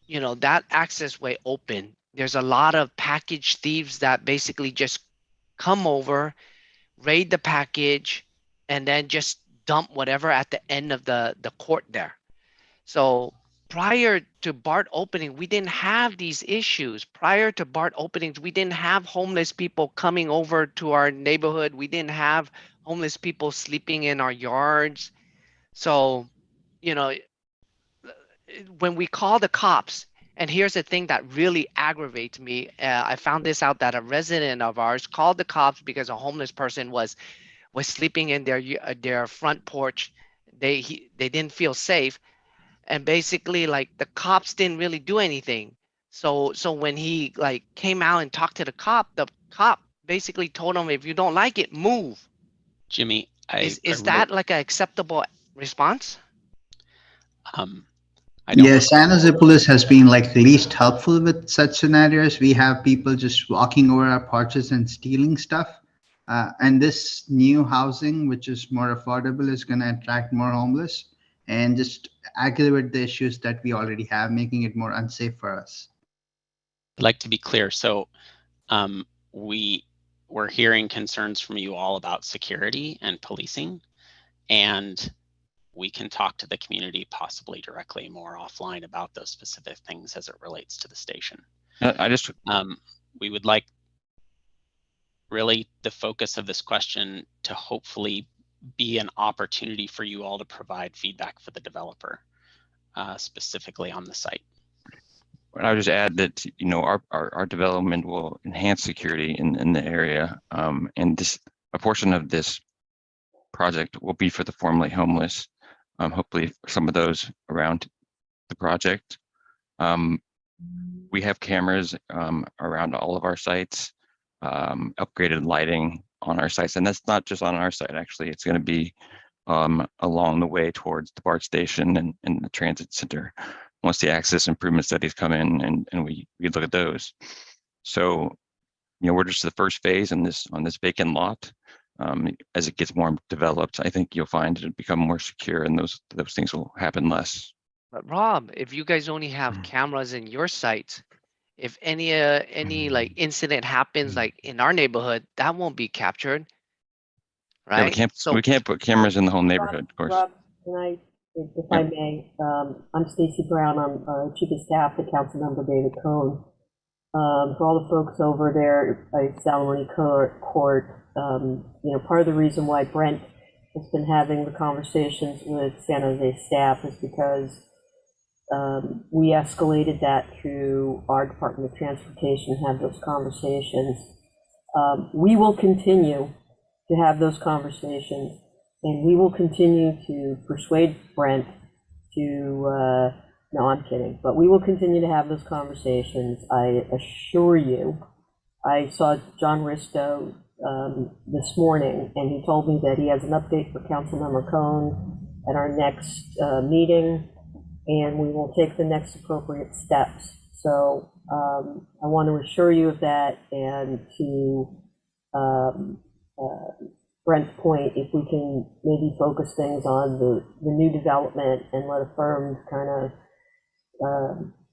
that access way open, there's a lot of package thieves that basically just come over, raid the package, and then just dump whatever at the end of the court there. So prior to BART opening, we didn't have these issues. Prior to BART openings, we didn't have homeless people coming over to our neighborhood. We didn't have homeless people sleeping in our yards. So, when we call the cops, and here's the thing that really aggravates me. I found this out, that a resident of ours called the cops because a homeless person was sleeping in their front porch. They didn't feel safe. And basically, like, the cops didn't really do anything. So when he like came out and talked to the cop basically told him, if you don't like it, move. Jimmy, is that like an acceptable response? Yes, San Jose Police has been like least helpful with such scenarios. We have people just walking over our porches and stealing stuff. And this new housing, which is more affordable, is going to attract more homeless and just aggravate the issues that we already have, making it more unsafe for us. I'd like to be clear. So we're hearing concerns from you all about security and policing, and we can talk to the community possibly directly more offline about those specific things as it relates to the station. We would like really the focus of this question to hopefully be an opportunity for you all to provide feedback for the developer, specifically on the site. I would just add that our development will enhance security in the area, and a portion of this project will be for the formerly homeless. hopefully some of those around the project. We have cameras around all of our sites, upgraded lighting on our sites, and that's not just on our site. Actually, it's going to be along the way towards the BART station and the transit center once the access improvement studies come in and we look at those. So, we're just the first phase on this vacant lot. As it gets more developed, I think you'll find it'll become more secure and those things will happen less. But Rob, if you guys only have cameras in your sites, if any like incident happens like in our neighborhood, that won't be captured, Yeah, right? we can't put cameras in the whole neighborhood, of course. Rob, can I, if I may, I'm Stacy Brown. I'm Chief of Staff to Councilmember David Cohn. For all the folks over there at Salamone Court, part of the reason why Brent has been having the conversations with San Jose staff is because we escalated that through our Department of Transportation, had those conversations. We will continue to have those conversations, and we will continue to persuade Brent to, no, I'm kidding, but we will continue to have those conversations. I assure you. I saw John Risto this morning, and he told me that he has an update for Councilmember Cohn at our next meeting, and we will take the next appropriate steps. So I want to assure you of that, and to Brent's point, if we can maybe focus things on the new development and let a firm kind of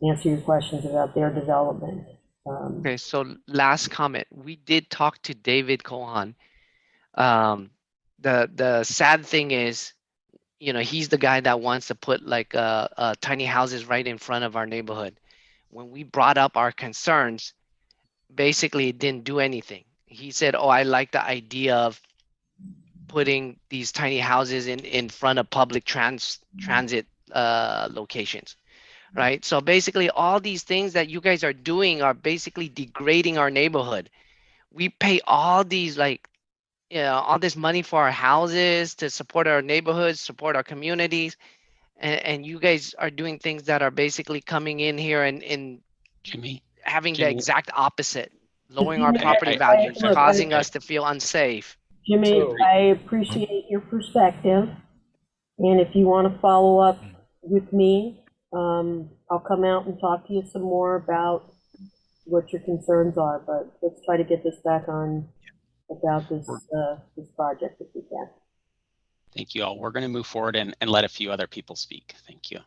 answer your questions about their development. Okay, so last comment. We did talk to David Cohen. The sad thing is, he's the guy that wants to put like tiny houses right in front of our neighborhood. When we brought up our concerns, basically it didn't do anything. He said, "Oh, I like the idea of putting these tiny houses in front of public transit locations." Right? So basically all these things that you guys are doing are basically degrading our neighborhood. We pay all these all this money for our houses to support our neighborhoods, support our communities. And you guys are doing things that are basically coming in here and Jimmy, having the exact opposite, lowering our Jimmy, property values, look, causing us to feel unsafe. Jimmy, I appreciate your perspective, and if you want to follow up with me, I'll come out and talk to you some more about what your concerns are, but let's try to get this back on about this project if we can. thank you all. We're going to move forward and let a few other people speak. Thank you.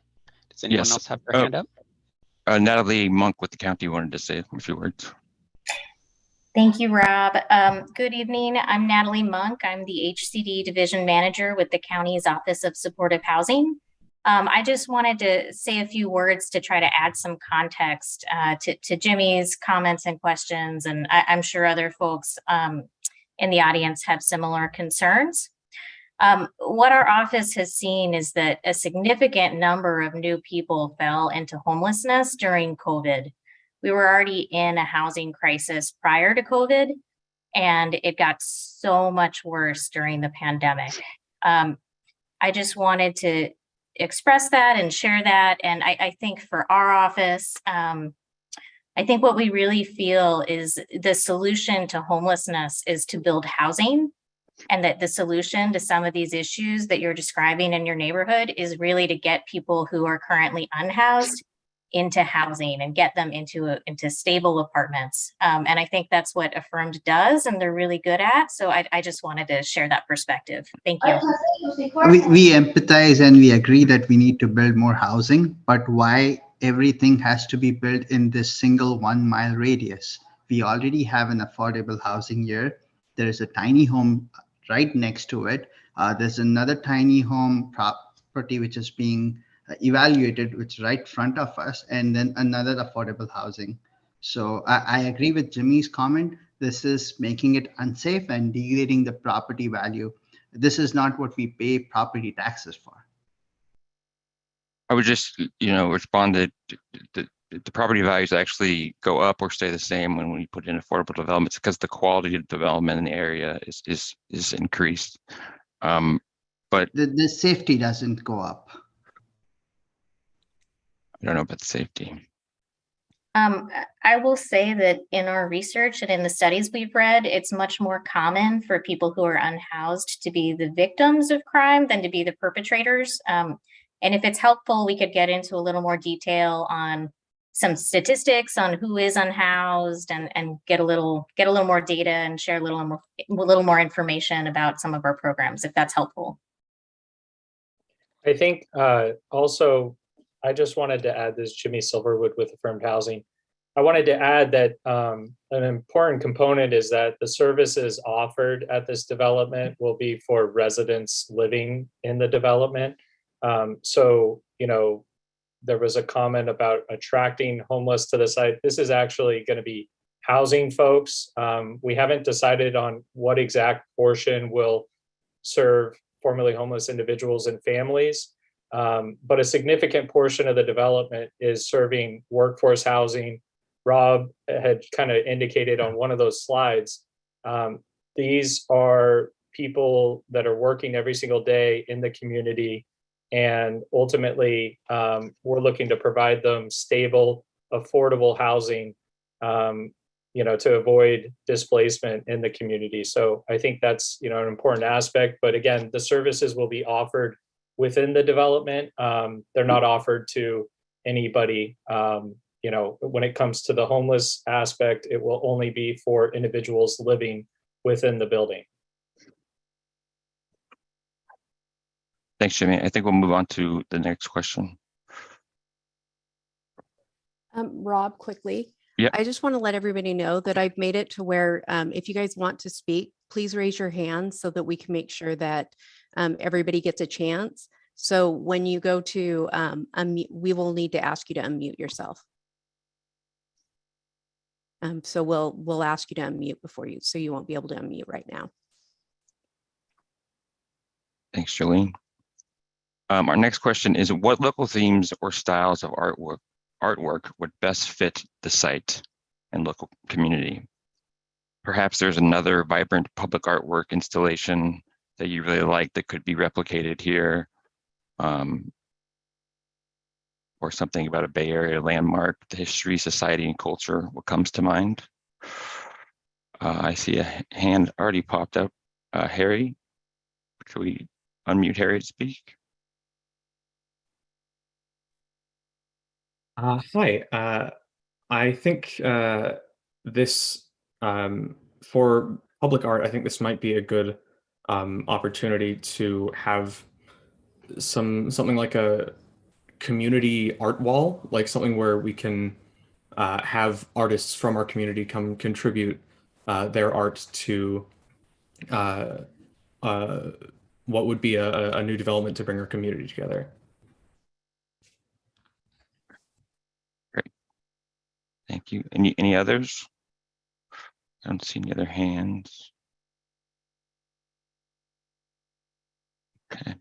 Does anyone else have their hand up? Natalie Monk with the county wanted to say a few words. Thank you, Rob. Good evening. I'm Natalie Monk. I'm the HCD Division Manager with the county's Office of Supportive Housing. I just wanted to say a few words to try to add some context to Jimmy's comments and questions, and I'm sure other folks in the audience have similar concerns. What our office has seen is that a significant number of new people fell into homelessness during COVID. We were already in a housing crisis prior to COVID, and it got so much worse during the pandemic. I just wanted to express that and share that. And I think for our office, I think what we really feel is the solution to homelessness is to build housing, and that the solution to some of these issues that you're describing in your neighborhood is really to get people who are currently unhoused into housing and get them into stable apartments. And I think that's what Affirmed does, and they're really good at. So I just wanted to share that perspective. Thank you. We empathize and we agree that we need to build more housing, but why everything has to be built in this single 1 mile radius? We already have an affordable housing here. There's a tiny home right next to it. There's another tiny home property which is being evaluated, which is right front of us, and then another affordable housing. So I agree with Jimmy's comment. This is making it unsafe and degrading the property value. This is not what we pay property taxes for. I would just, respond that the property values actually go up or stay the same when we put in affordable developments because the quality of development in the area is increased. but The safety doesn't go up. I don't know about the safety. I will say that in our research and in the studies we've read, it's much more common for people who are unhoused to be the victims of crime than to be the perpetrators. And if it's helpful, we could get into a little more detail on some statistics on who is unhoused and get a little more data and share a little more information about some of our programs, if that's helpful. I think also, I just wanted to add this, Jimmy Silverwood with Affirmed Housing. I wanted to add that an important component is that the services offered at this development will be for residents living in the development. So, you know, there was a comment about attracting homeless to the site. This is actually going to be housing folks. We haven't decided on what exact portion will serve formerly homeless individuals and families. But a significant portion of the development is serving workforce housing. Rob had kind of indicated on one of those slides. These are people that are working every single day in the community. And ultimately, we're looking to provide them stable, affordable housing, you know, to avoid displacement in the community. So I think that's, you know, an important aspect. But again, the services will be offered within the development. They're not offered to anybody. You know, when it comes to the homeless aspect, it will only be for individuals living within the building. Thanks, Jimmy. I think we'll move on to the next question. Rob, quickly. Yeah. I just want to let everybody know that I've made it to where if you guys want to speak, please raise your hand so that we can make sure that everybody gets a chance. So when you go to unmute, we will need to ask you to unmute yourself. So we'll ask you to unmute before you, so you won't be able to unmute right now. Thanks, Jolene. Our next question is, what local themes or styles of artwork would best fit the site and local community? Perhaps there's another vibrant public artwork installation that you really like that could be replicated here, or something about a Bay Area landmark, the history, society, and culture. What comes to mind? I see a hand already popped up. Harry, can we unmute Harry to speak? Hi, I think this, for public art, I think this might be a good opportunity to have something like a community art wall, like something where we can have artists from our community come contribute their art to what would be a new development to bring our community together. Great. Thank you. Any others? I don't see any other hands. Okay.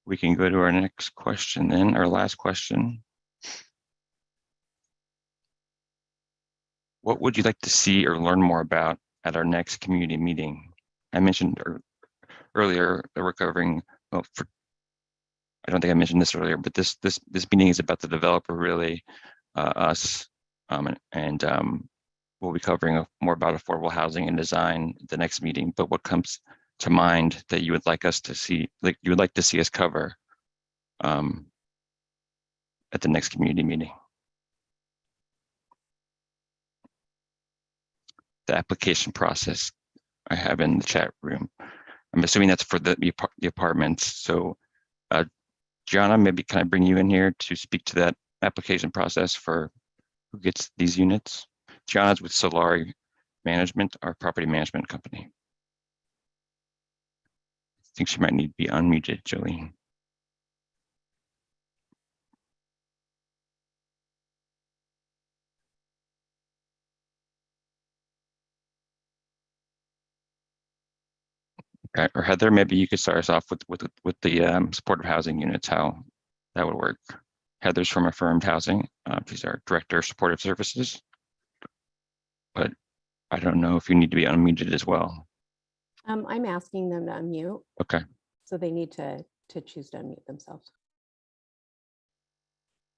We can go to our next question then, our last question. What would you like to see or learn more about at our next community meeting? I mentioned earlier that we're covering, well, I don't think I mentioned this earlier, but this meeting is about the developer, really, us, and we'll be covering more about affordable housing and design the next meeting. But what comes to mind that you would like us to see, like you would like to see us cover at the next community meeting? The application process I have in the chat room. I'm assuming that's for the apartments. So Gianna, maybe can I bring you in here to speak to that application process for who gets these units? Gianna's with Solari Management, our property management company. I think she might need to be unmuted, Jolene. Okay, or Heather, maybe you could start us off with the supportive housing units, how that would work. Heather's from Affirmed Housing. She's our Director of Supportive Services. But I don't know if you need to be unmuted as well. I'm asking them to unmute, Okay. so they need to choose to unmute themselves.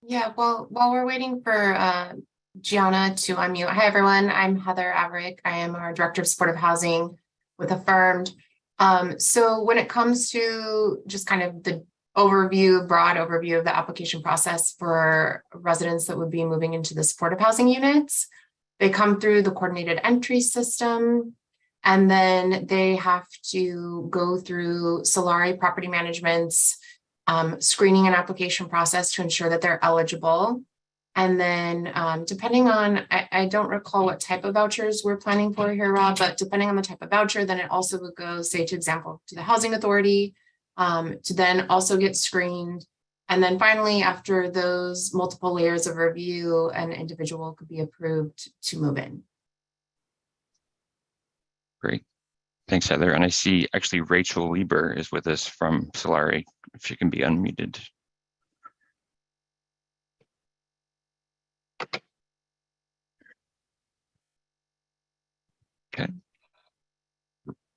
Yeah, well, while we're waiting for Gianna to unmute. Hi, everyone. I'm Heather Averick. I am our Director of Supportive Housing with Affirmed. So when it comes to just kind of the broad overview of the application process for residents that would be moving into the supportive housing units, they come through the coordinated entry system, and then they have to go through Solari Property Management's screening and application process to ensure that they're eligible. And then depending on, I don't recall what type of vouchers we're planning for here, Rob, but depending on the type of voucher, then it also would go, say, to example, to the housing authority, to then also get screened. And then finally, after those multiple layers of review, an individual could be approved to move in. Great. Thanks, Heather. And I see actually Rachel Lieber is with us from Solari, if she can be unmuted. Okay.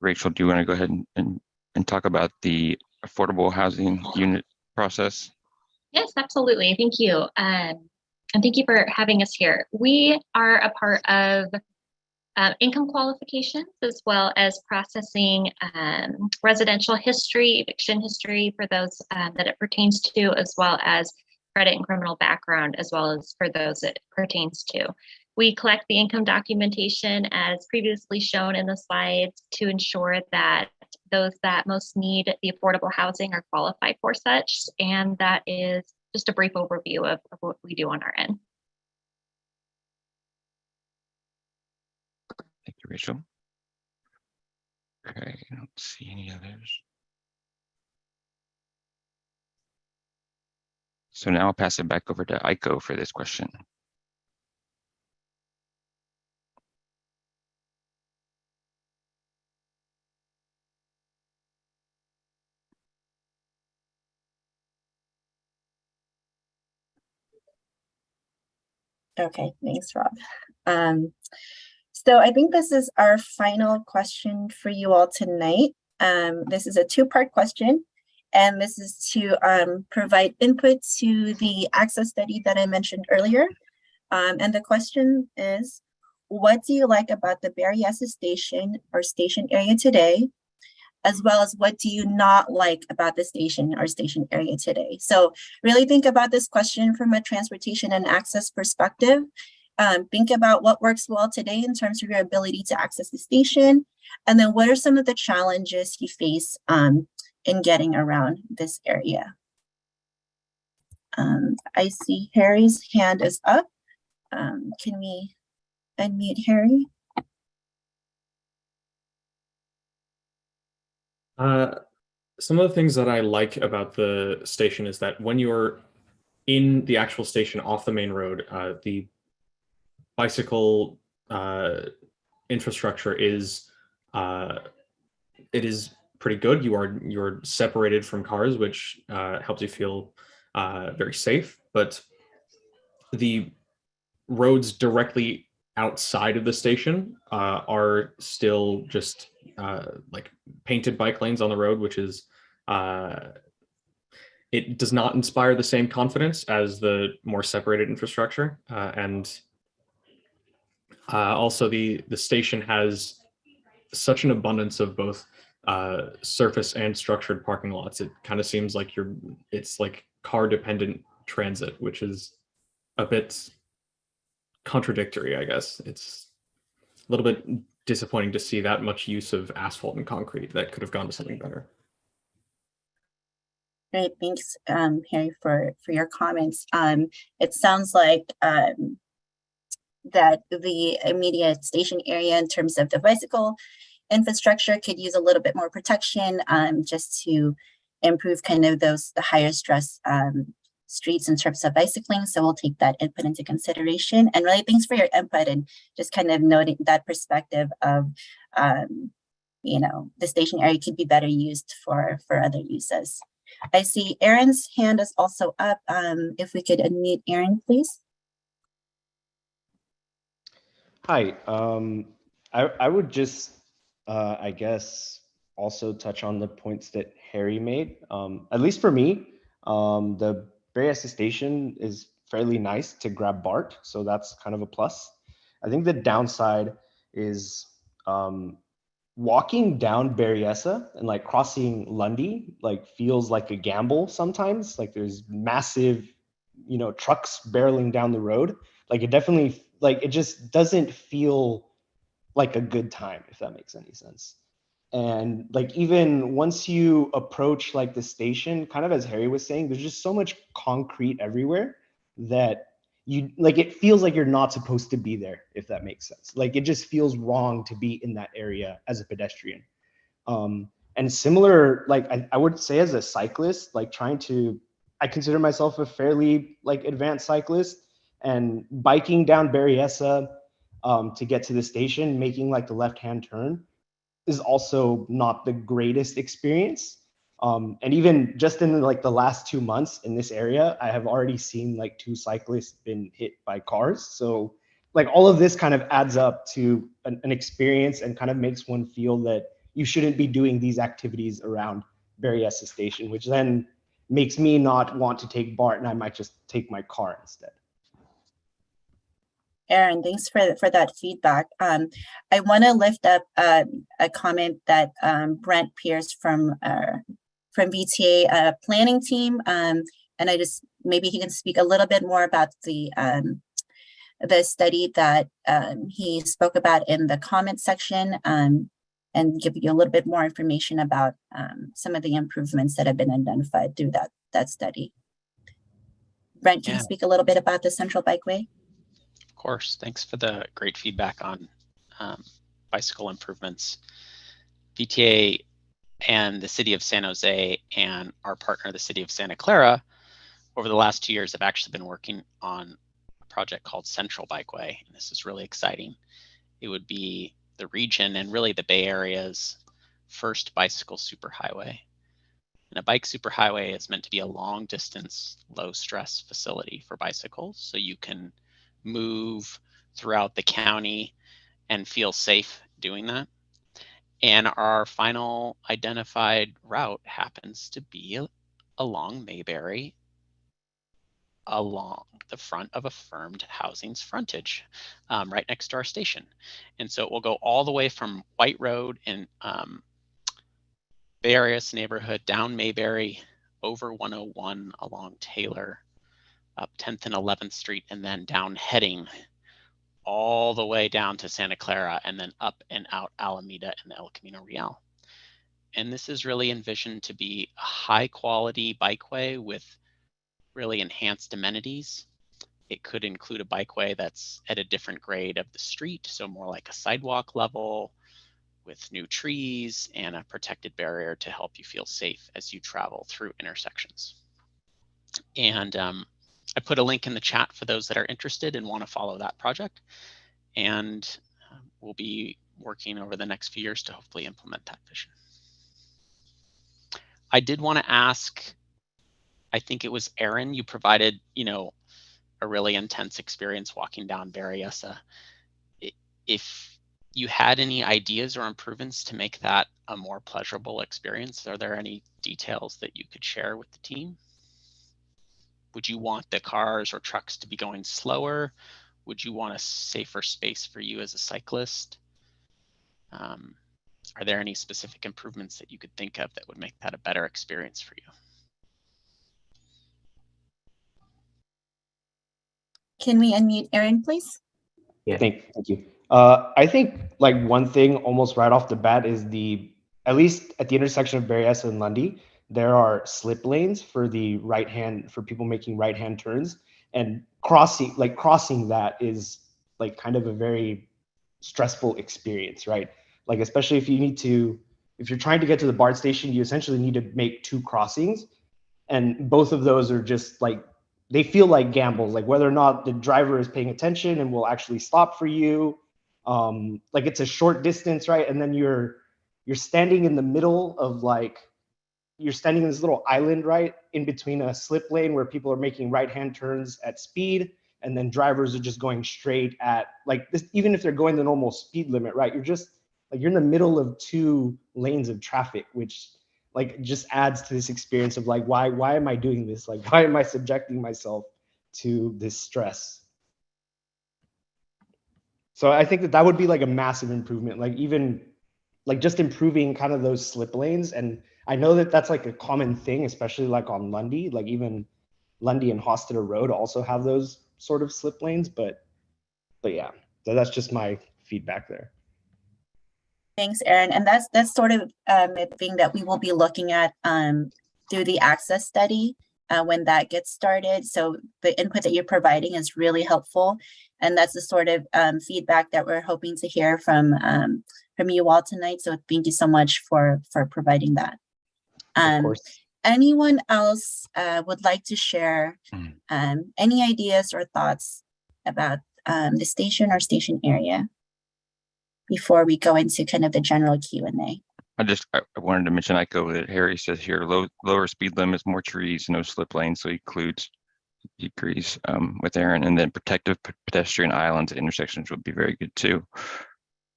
Rachel, do you want to go ahead and talk about the affordable housing unit process? Yes, absolutely. Thank you. And thank you for having us here. We are a part of income qualifications, as well as processing residential history, eviction history for those that it pertains to, as well as credit and criminal background, as well as for those it pertains to. We collect the income documentation as previously shown in the slides to ensure that those that most need the affordable housing are qualified for such. And that is just a brief overview of what we do on our end. Thank you, Rachel. Okay, I don't see any others. So now I'll pass it back over to Aiko for this question. Okay, thanks, Rob. So I think this is our final question for you all tonight. This is a two-part question, and this is to provide input to the access study that I mentioned earlier. And the question is, what do you like about the Berryessa station or station area today? As well as what do you not like about the station or station area today? So really think about this question from a transportation and access perspective. Think about what works well today in terms of your ability to access the station. And then what are some of the challenges you face in getting around this area? I see Harry's hand is up. Can we unmute Harry? Some of the things that I like about the station is that when you're in the actual station off the main road, the bicycle infrastructure is pretty good. You're separated from cars, which helps you feel very safe. But the roads directly outside of the station are still just like painted bike lanes on the road, which is it does not inspire the same confidence as the more separated infrastructure. And also the station has such an abundance of both surface and structured parking lots. It kind of seems like it's like car dependent transit, which is a bit contradictory, I guess. It's a little bit disappointing to see that much use of asphalt and concrete. That could have gone to something better. Great, thanks, Harry, for your comments. It sounds like that the immediate station area in terms of the bicycle infrastructure could use a little bit more protection just to improve kind of the higher stress streets in terms of bicycling. So we'll take that input into consideration. And really thanks for your input and just kind of noting that perspective of, you know, the station area could be better used for other uses. I see Aaron's hand is also up. If we could unmute Aaron, please. Hi, I would just, I guess, also touch on the points that Harry made. At least for me, the Berryessa station is fairly nice to grab BART, so that's kind of a plus. I think the downside is walking down Berryessa and like crossing Lundy like feels like a gamble sometimes. Like there's massive, you know, trucks barreling down the road. Like it definitely, like it just doesn't feel like a good time, if that makes any sense. And like even once you approach like the station, kind of as Harry was saying, there's just so much concrete everywhere that you like it feels like you're not supposed to be there, if that makes sense. Like it just feels wrong to be in that area as a pedestrian. And similar, like I would say as a cyclist, like I consider myself a fairly like advanced cyclist, and biking down Berryessa to get to the station, making like the left-hand turn is also not the greatest experience. And even just in like the last 2 months in this area, I have already seen like 2 cyclists been hit by cars. So like all of this kind of adds up to an experience and kind of makes one feel that you shouldn't be doing these activities around Berryessa station, which then makes me not want to take BART, and I might just take my car instead. Aaron, thanks for that feedback. I want to lift up a comment that Brent Pierce from VTA planning team, and I just maybe he can speak a little bit more about the study that he spoke about in the comment section, and give you a little bit more information about some of the improvements that have been identified through that study. Brent, can you speak a little bit about the Central Bikeway? Of course. Thanks for the great feedback on bicycle improvements. VTA and the city of San Jose and our partner, the city of Santa Clara, over the last 2 years have actually been working on a project called Central Bikeway. And this is really exciting. It would be the region and really the Bay Area's first bicycle superhighway. And a bike superhighway is meant to be a long distance, low stress facility for bicycles. So you can move throughout the county and feel safe doing that. And our final identified route happens to be along Mayberry, along the front of affirmed housing's frontage, right next to our station. And so it will go all the way from White Road in Berryessa neighborhood, down Mayberry, over 101 along Taylor, up 10th and 11th Street, and then down heading all the way down to Santa Clara, and then up and out Alameda and the El Camino Real. And this is really envisioned to be a high quality bikeway with really enhanced amenities. It could include a bikeway that's at a different grade of the street, so more like a sidewalk level, with new trees and a protected barrier to help you feel safe as you travel through intersections. And I put a link in the chat for those that are interested and want to follow that project. And we'll be working over the next few years to hopefully implement that vision. I did want to ask, I think it was Aaron, you provided, you know, a really intense experience walking down Berryessa. If you had any ideas or improvements to make that a more pleasurable experience, are there any details that you could share with the team? Would you want the cars or trucks to be going slower? Would you want a safer space for you as a cyclist? Are there any specific improvements that you could think of that would make that a better experience for you? Can we unmute Aaron, please? Yeah, thank you. I think like one thing almost right off the bat is at least at the intersection of Berryessa and Lundy, there are slip lanes for for people making right-hand turns, and crossing that is like kind of a very stressful experience, right? Like, especially if you're trying to get to the BART station, you essentially need to make 2 crossings, and both of those are just like, they feel like gambles, like whether or not the driver is paying attention and will actually stop for you. Like it's a short distance, right? And then you're standing in the middle of you're standing in this little island, right, in between a slip lane where people are making right-hand turns at speed, and then drivers are just going straight at like this, even if they're going the normal speed limit, right? You're just Like you're in the middle of 2 lanes of traffic, which like just adds to this experience of like, why am I doing this? Like, why am I subjecting myself to this stress? So I think that would be like a massive improvement, like even like just improving kind of those slip lanes. And I know that that's like a common thing, especially like on Lundy, like even Lundy and Hofstadter Road also have those sort of slip lanes, but yeah, so that's just my feedback there. Thanks, Aaron. And that's sort of a thing that we will be looking at through the access study when that gets started. So the input that you're providing is really helpful. And that's the sort of feedback that we're hoping to hear from you all tonight. So thank you so much for providing that. Of course. Anyone else would like to share any ideas or thoughts about the station or station area before we go into kind of the general Q&A? I wanted to mention, I go with it. Harry says here, lower speed limits, more trees, no slip lanes. So he agrees with Aaron, and then protective pedestrian islands at intersections would be very good too.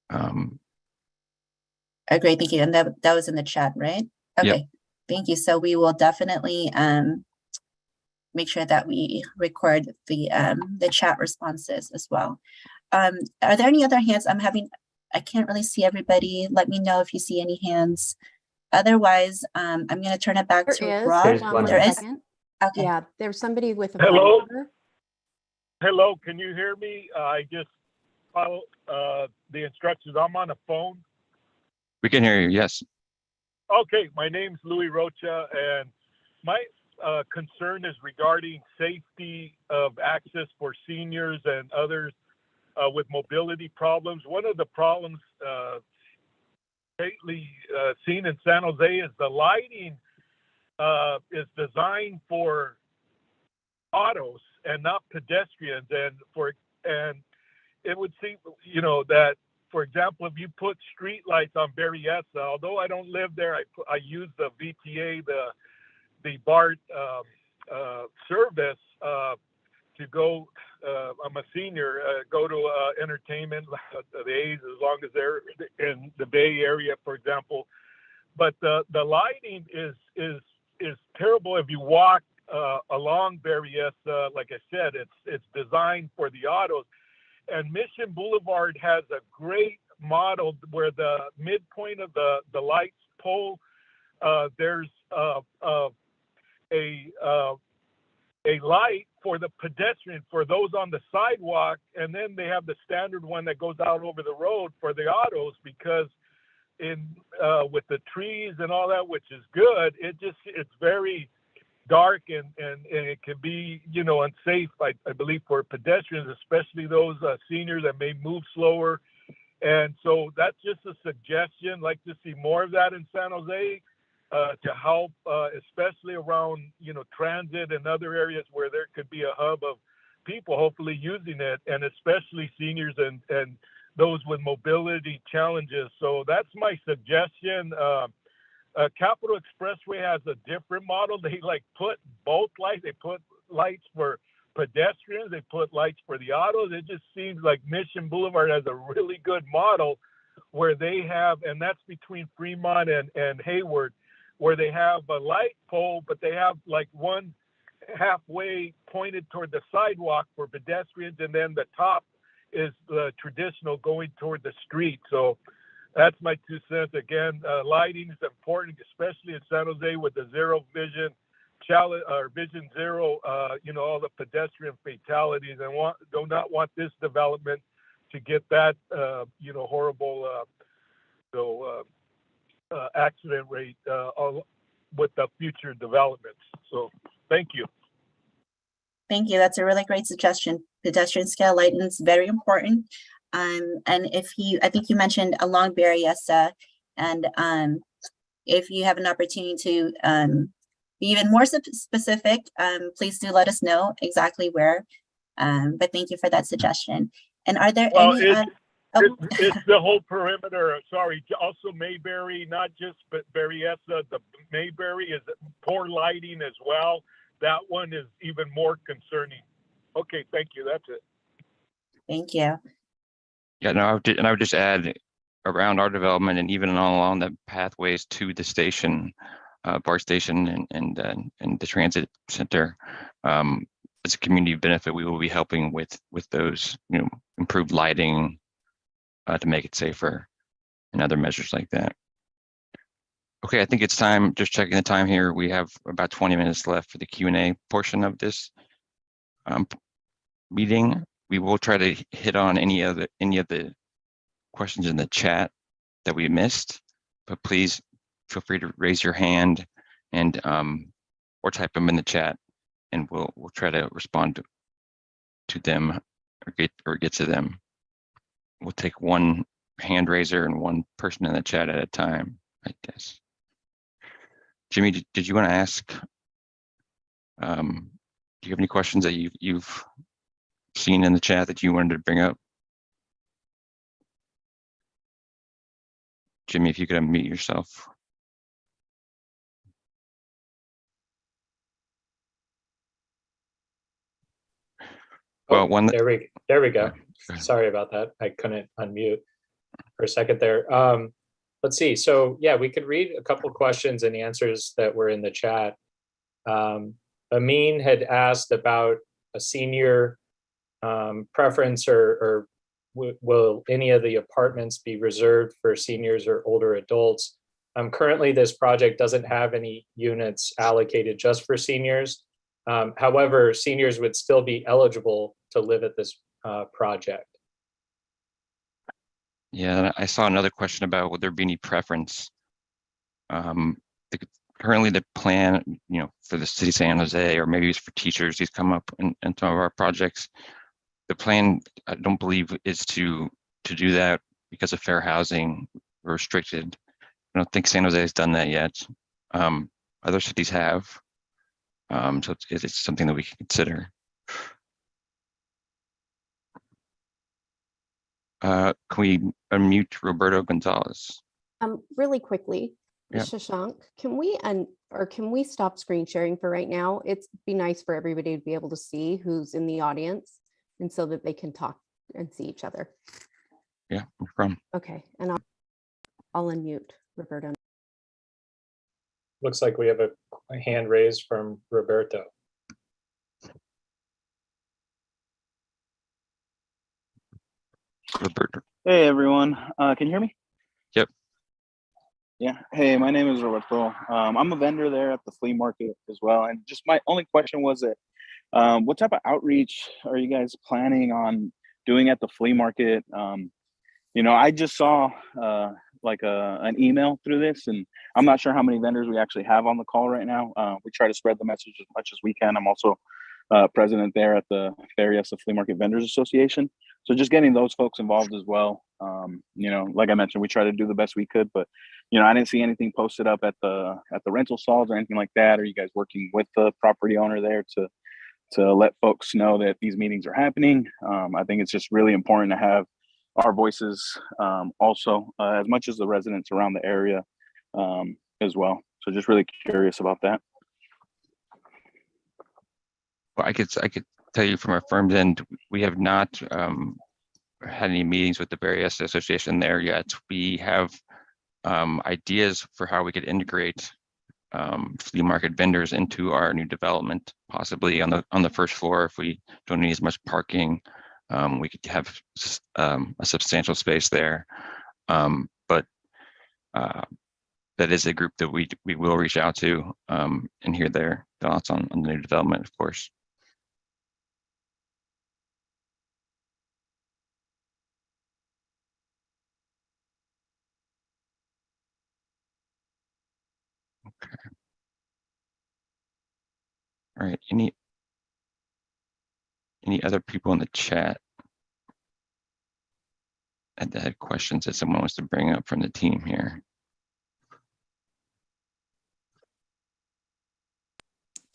Great, thank you. And that was in the chat, right? Okay, yep. Thank you. So we will definitely make sure that we record the chat responses as well. Are there any other hands? I can't really see everybody. Let me know if you see any hands. Otherwise, I'm going to turn it back to Rob. There is. Okay. Yeah, there's somebody with a Hello. phone. Hello, can you hear me? I just follow the instructions. I'm on a phone. We can hear you, yes. Okay, my name's Louis Rocha, and my concern is regarding safety of access for seniors and others with mobility problems. One of the problems lately seen in San Jose is the lighting is designed for autos and not pedestrians, and it would seem, you know, that, for example, if you put street lights on Berryessa, although I don't live there, I use the VTA, the BART service to go. I'm a senior. Go to entertainment, the A's, as long as they're in the Bay Area, for example. But the lighting is terrible if you walk along Berryessa. Like I said, it's designed for the autos. And Mission Boulevard has a great model where the midpoint of the lights pole, there's a light for the pedestrian, for those on the sidewalk, and then they have the standard one that goes out over the road for the autos, because with the trees and all that, which is good, it's very dark and it can be, you know, unsafe, I believe, for pedestrians, especially those seniors that may move slower. And so that's just a suggestion. Like to see more of that in San Jose to help, especially around, you know, transit and other areas where there could be a hub of people hopefully using it, and especially seniors and those with mobility challenges. So that's my suggestion. Capitol Expressway has a different model. They like put both lights. They put lights for pedestrians. They put lights for the autos. It just seems like Mission Boulevard has a really good model where they have, and that's between Fremont and Hayward, where they have a light pole, but they have like one halfway pointed toward the sidewalk for pedestrians, and then the top is the traditional going toward the street. So that's my 2 cents. Again, lighting is important, especially in San Jose with the zero vision challenge, or vision zero, you know, all the pedestrian fatalities, and do not want this development to get that, you know, horrible accident rate with the future developments. So thank you. Thank you. That's a really great suggestion. Pedestrian scale lighting is very important. And I think you mentioned along Berryessa, and if you have an opportunity to be even more specific, please do let us know exactly where. But thank you for that suggestion. And are there any? It's the whole perimeter. Sorry, also Mayberry, not just Berryessa. The Mayberry is poor lighting as well. That one is even more concerning. Okay, thank you. That's it. Thank you. Yeah, no, I would just add, around our development and even all along the pathways to the station, BART station and the transit center. As a community benefit, we will be helping with those, improved lighting to make it safer and other measures like that. Okay, I think it's time, just checking the time here. We have about 20 minutes left for the Q&A portion of this meeting. We will try to hit on any of the questions in the chat that we missed, but please feel free to raise your hand and or type them in the chat, and we'll try to respond to them or get to them. We'll take one hand raiser and one person in the chat at a time, I guess. Jimmy, did you want to ask? Do you have any questions that you've seen in the chat that you wanted to bring up? Jimmy, if you could unmute yourself. Well, there we go. Sorry about that. I couldn't unmute for a second there. Let's see. So yeah, we could read a couple questions and answers that were in the chat. Amin had asked about a senior preference, or will any of the apartments be reserved for seniors or older adults? Currently, this project doesn't have any units allocated just for seniors. However, seniors would still be eligible to live at this project. Yeah, I saw another question about would there be any preference. Currently the plan, for the city of San Jose, or maybe it's for teachers, these come up in some of our projects. The plan, I don't believe, is to do that because of fair housing. We're restricted. I don't think San Jose has done that yet. Other cities have. So it's something that we can consider. Can we unmute Roberto Gonzalez? Really quickly, Yeah. Shashank, can we stop screen sharing for right now? It'd be nice for everybody to be able to see who's in the audience, and so that they can talk and see each other. Yeah, no problem. Okay, and I'll unmute Roberto. Looks like we have a hand raised from Roberto. Roberto. Hey everyone, can you hear me? Yep. Yeah. Hey, my name is Roberto. I'm a vendor there at the flea market as well, and just my only question was that what type of outreach are you guys planning on doing at the flea market? I just saw like an email through this, and I'm not sure how many vendors we actually have on the call right now. We try to spread the message as much as we can. I'm also president there at the Berryessa Flea Market Vendors Association. So just getting those folks involved as well. Like I mentioned, we try to do the best we could, but I didn't see anything posted up at the rental stalls or anything like that. Are you guys working with the property owner there to let folks know that these meetings are happening? I think it's just really important to have our voices also, as much as the residents around the area as well. So just really curious about that. Well, I could tell you from our firm's end, we have not had any meetings with the Berryessa Association there yet. We have ideas for how we could integrate flea market vendors into our new development, possibly on the first floor. If we don't need as much parking, we could have a substantial space there. But that is a group that we will reach out to and hear their thoughts on the new development, of course. Okay. All right. Any other people in the chat that had questions that someone wants to bring up from the team here?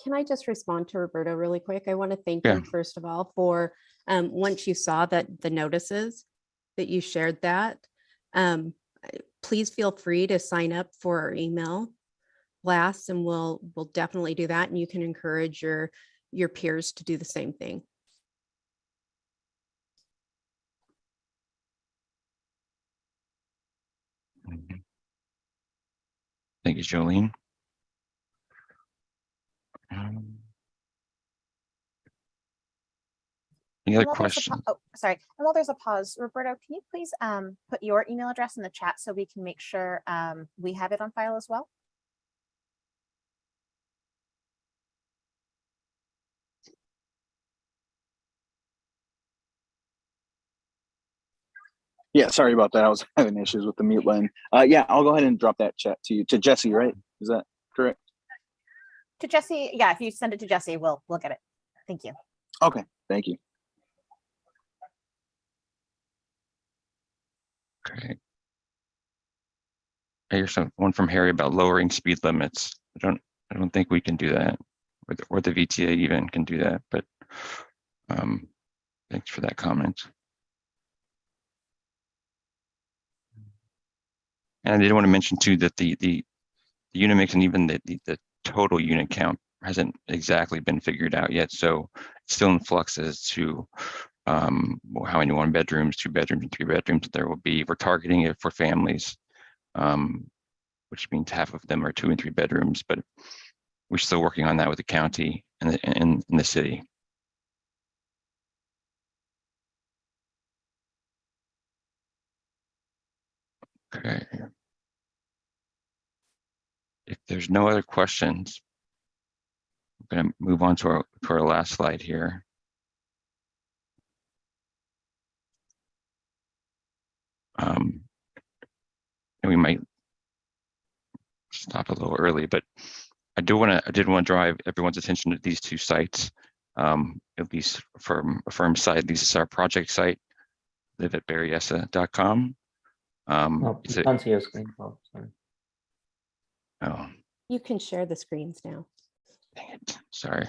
Can I just respond to Roberto really quick? I want to thank you, first of all, for once you saw that the notices that you shared that, please feel free to sign up for our email blasts, and we'll definitely do that. And you can encourage your peers to do the same thing. Thank you, Jolene. Any other questions? Oh, sorry. And while there's a pause, Roberto, can you please put your email address in the chat so we can make sure we have it on file as well? Yeah, sorry about that. I was having issues with the mute button. Yeah, I'll go ahead and drop that chat to you, to Jesse, right? Is that correct? To Jesse, yeah, if you send it to Jesse, we'll get it. Thank you. Okay, thank you. Okay. Here's one from Harry about lowering speed limits. I don't think we can do that, or the VTA even can do that, but thanks for that comment. And I did want to mention too that the unit mix and even the total unit count hasn't exactly been figured out yet. So it's still in flux as to how many 1 bedrooms, 2 bedrooms, and 3 bedrooms there will be. We're targeting it for families, which means half of them are 2 and 3 bedrooms, but we're still working on that with the county and in the city. Okay. If there's no other questions, I'm going to move on to our last slide here. And we might stop a little early, but I did want to drive everyone's attention to these 2 sites. At least from a firm site, this is our project site, live at berryessa.com. No, you can't see your screen. Oh, sorry. Oh, You can share the screens now. dang it. Sorry.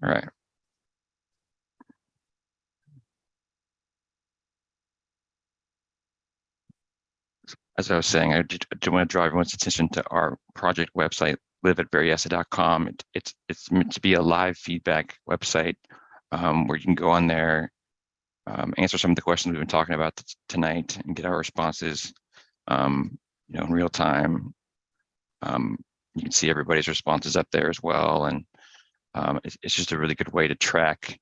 All right. As I was saying, I do want to draw everyone's attention to our project website, live at berryessa.com. It's meant to be a live feedback website where you can go on there, answer some of the questions we've been talking about tonight, and get our responses, in real time. You can see everybody's responses up there as well, and it's just a really good way to track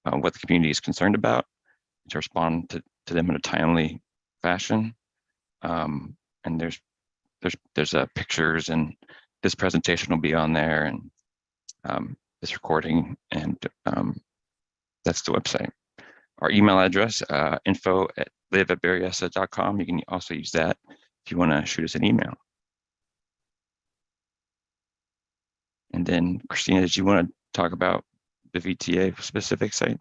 what the community is concerned about, to respond to them in a timely fashion. And there's pictures, and this presentation will be on there, and this recording, and that's the website. Our email address, info@live@berryessa.com. You can also use that if you want to shoot us an email. And then, Christina, did you want to talk about the VTA specific site?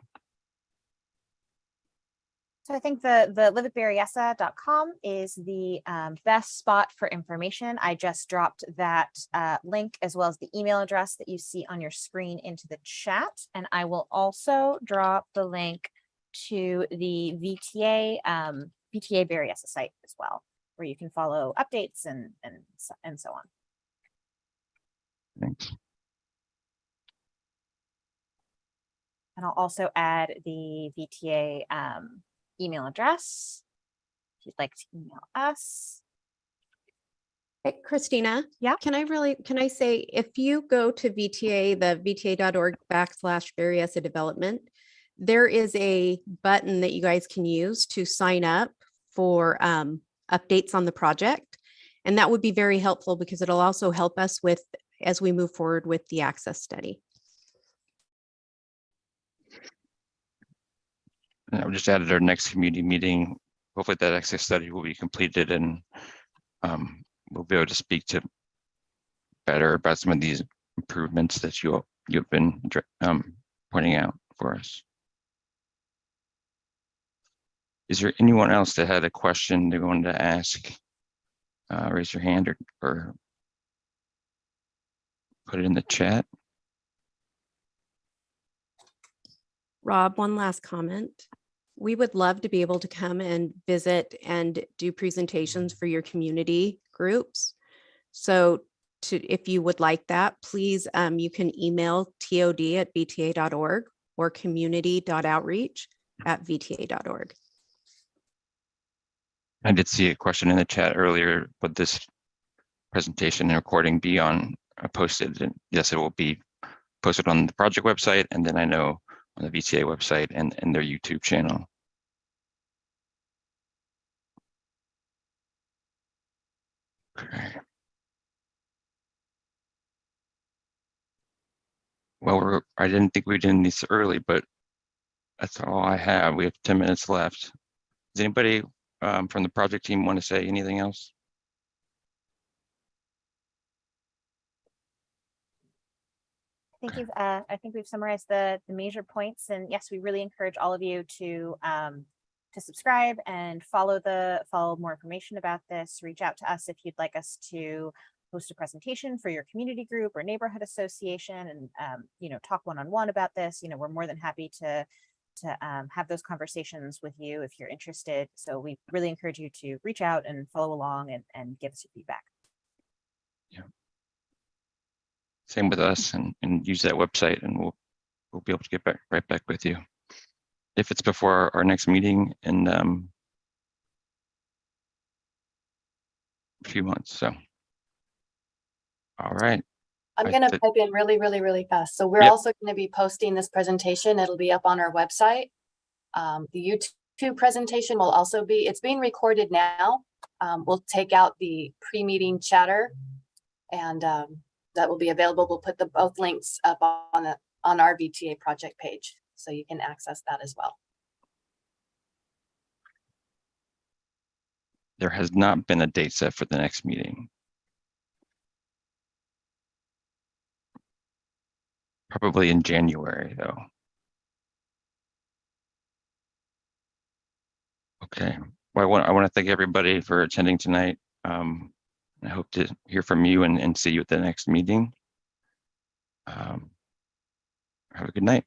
So I think the liveatberryessa.com is the best spot for information. I just dropped that link as well as the email address that you see on your screen into the chat. And I will also drop the link to the VTA Berryessa site as well, where you can follow updates and so on. Thanks. And I'll also add the VTA email address if you'd like to email us. Hey, Christina. Yeah. Can I say, if you go to VTA, the vta.org/Berryessa development, there is a button that you guys can use to sign up for updates on the project. And that would be very helpful because it'll also help us as we move forward with the access study. And I just added our next community meeting. Hopefully that access study will be completed, and we'll be able to speak to better about some of these improvements that you've been pointing out for us. Is there anyone else that had a question they wanted to ask? Raise your hand or put it in the chat. Rob, one last comment. We would love to be able to come and visit and do presentations for your community groups. So if you would like that, please, you can email TOD@bta.org, or community.outreach@vta.org. I did see a question in the chat earlier. Would this presentation and recording be posted? And yes, it will be posted on the project website, and then I know on the VTA website and their YouTube channel. Okay. Well, I didn't think we'd end this early, but that's all I have. We have 10 minutes left. Does anybody from the project team want to say anything else? I think we've summarized the major points, and yes, we really encourage all of you to subscribe and follow more information about this. Reach out to us if you'd like us to host a presentation for your community group or neighborhood association, and talk one-on-one about this. We're more than happy to have those conversations with you if you're interested. So we really encourage you to reach out and follow along and give us your feedback. Yeah. Same with us, and use that website, and we'll be able to get right back with you if it's before our next meeting in a few months. So, all right. I'm going to pipe in really fast. So we're also going to be posting this presentation. It'll be up on our website. The YouTube presentation will also it's being recorded now. We'll take out the pre-meeting chatter, and that will be available. We'll put both links up on our VTA project page, so you can access that as well. There has not been a date set for the next meeting. Probably in January, though. Okay. Well, I want to thank everybody for attending tonight. I hope to hear from you and see you at the next meeting. Have a good night.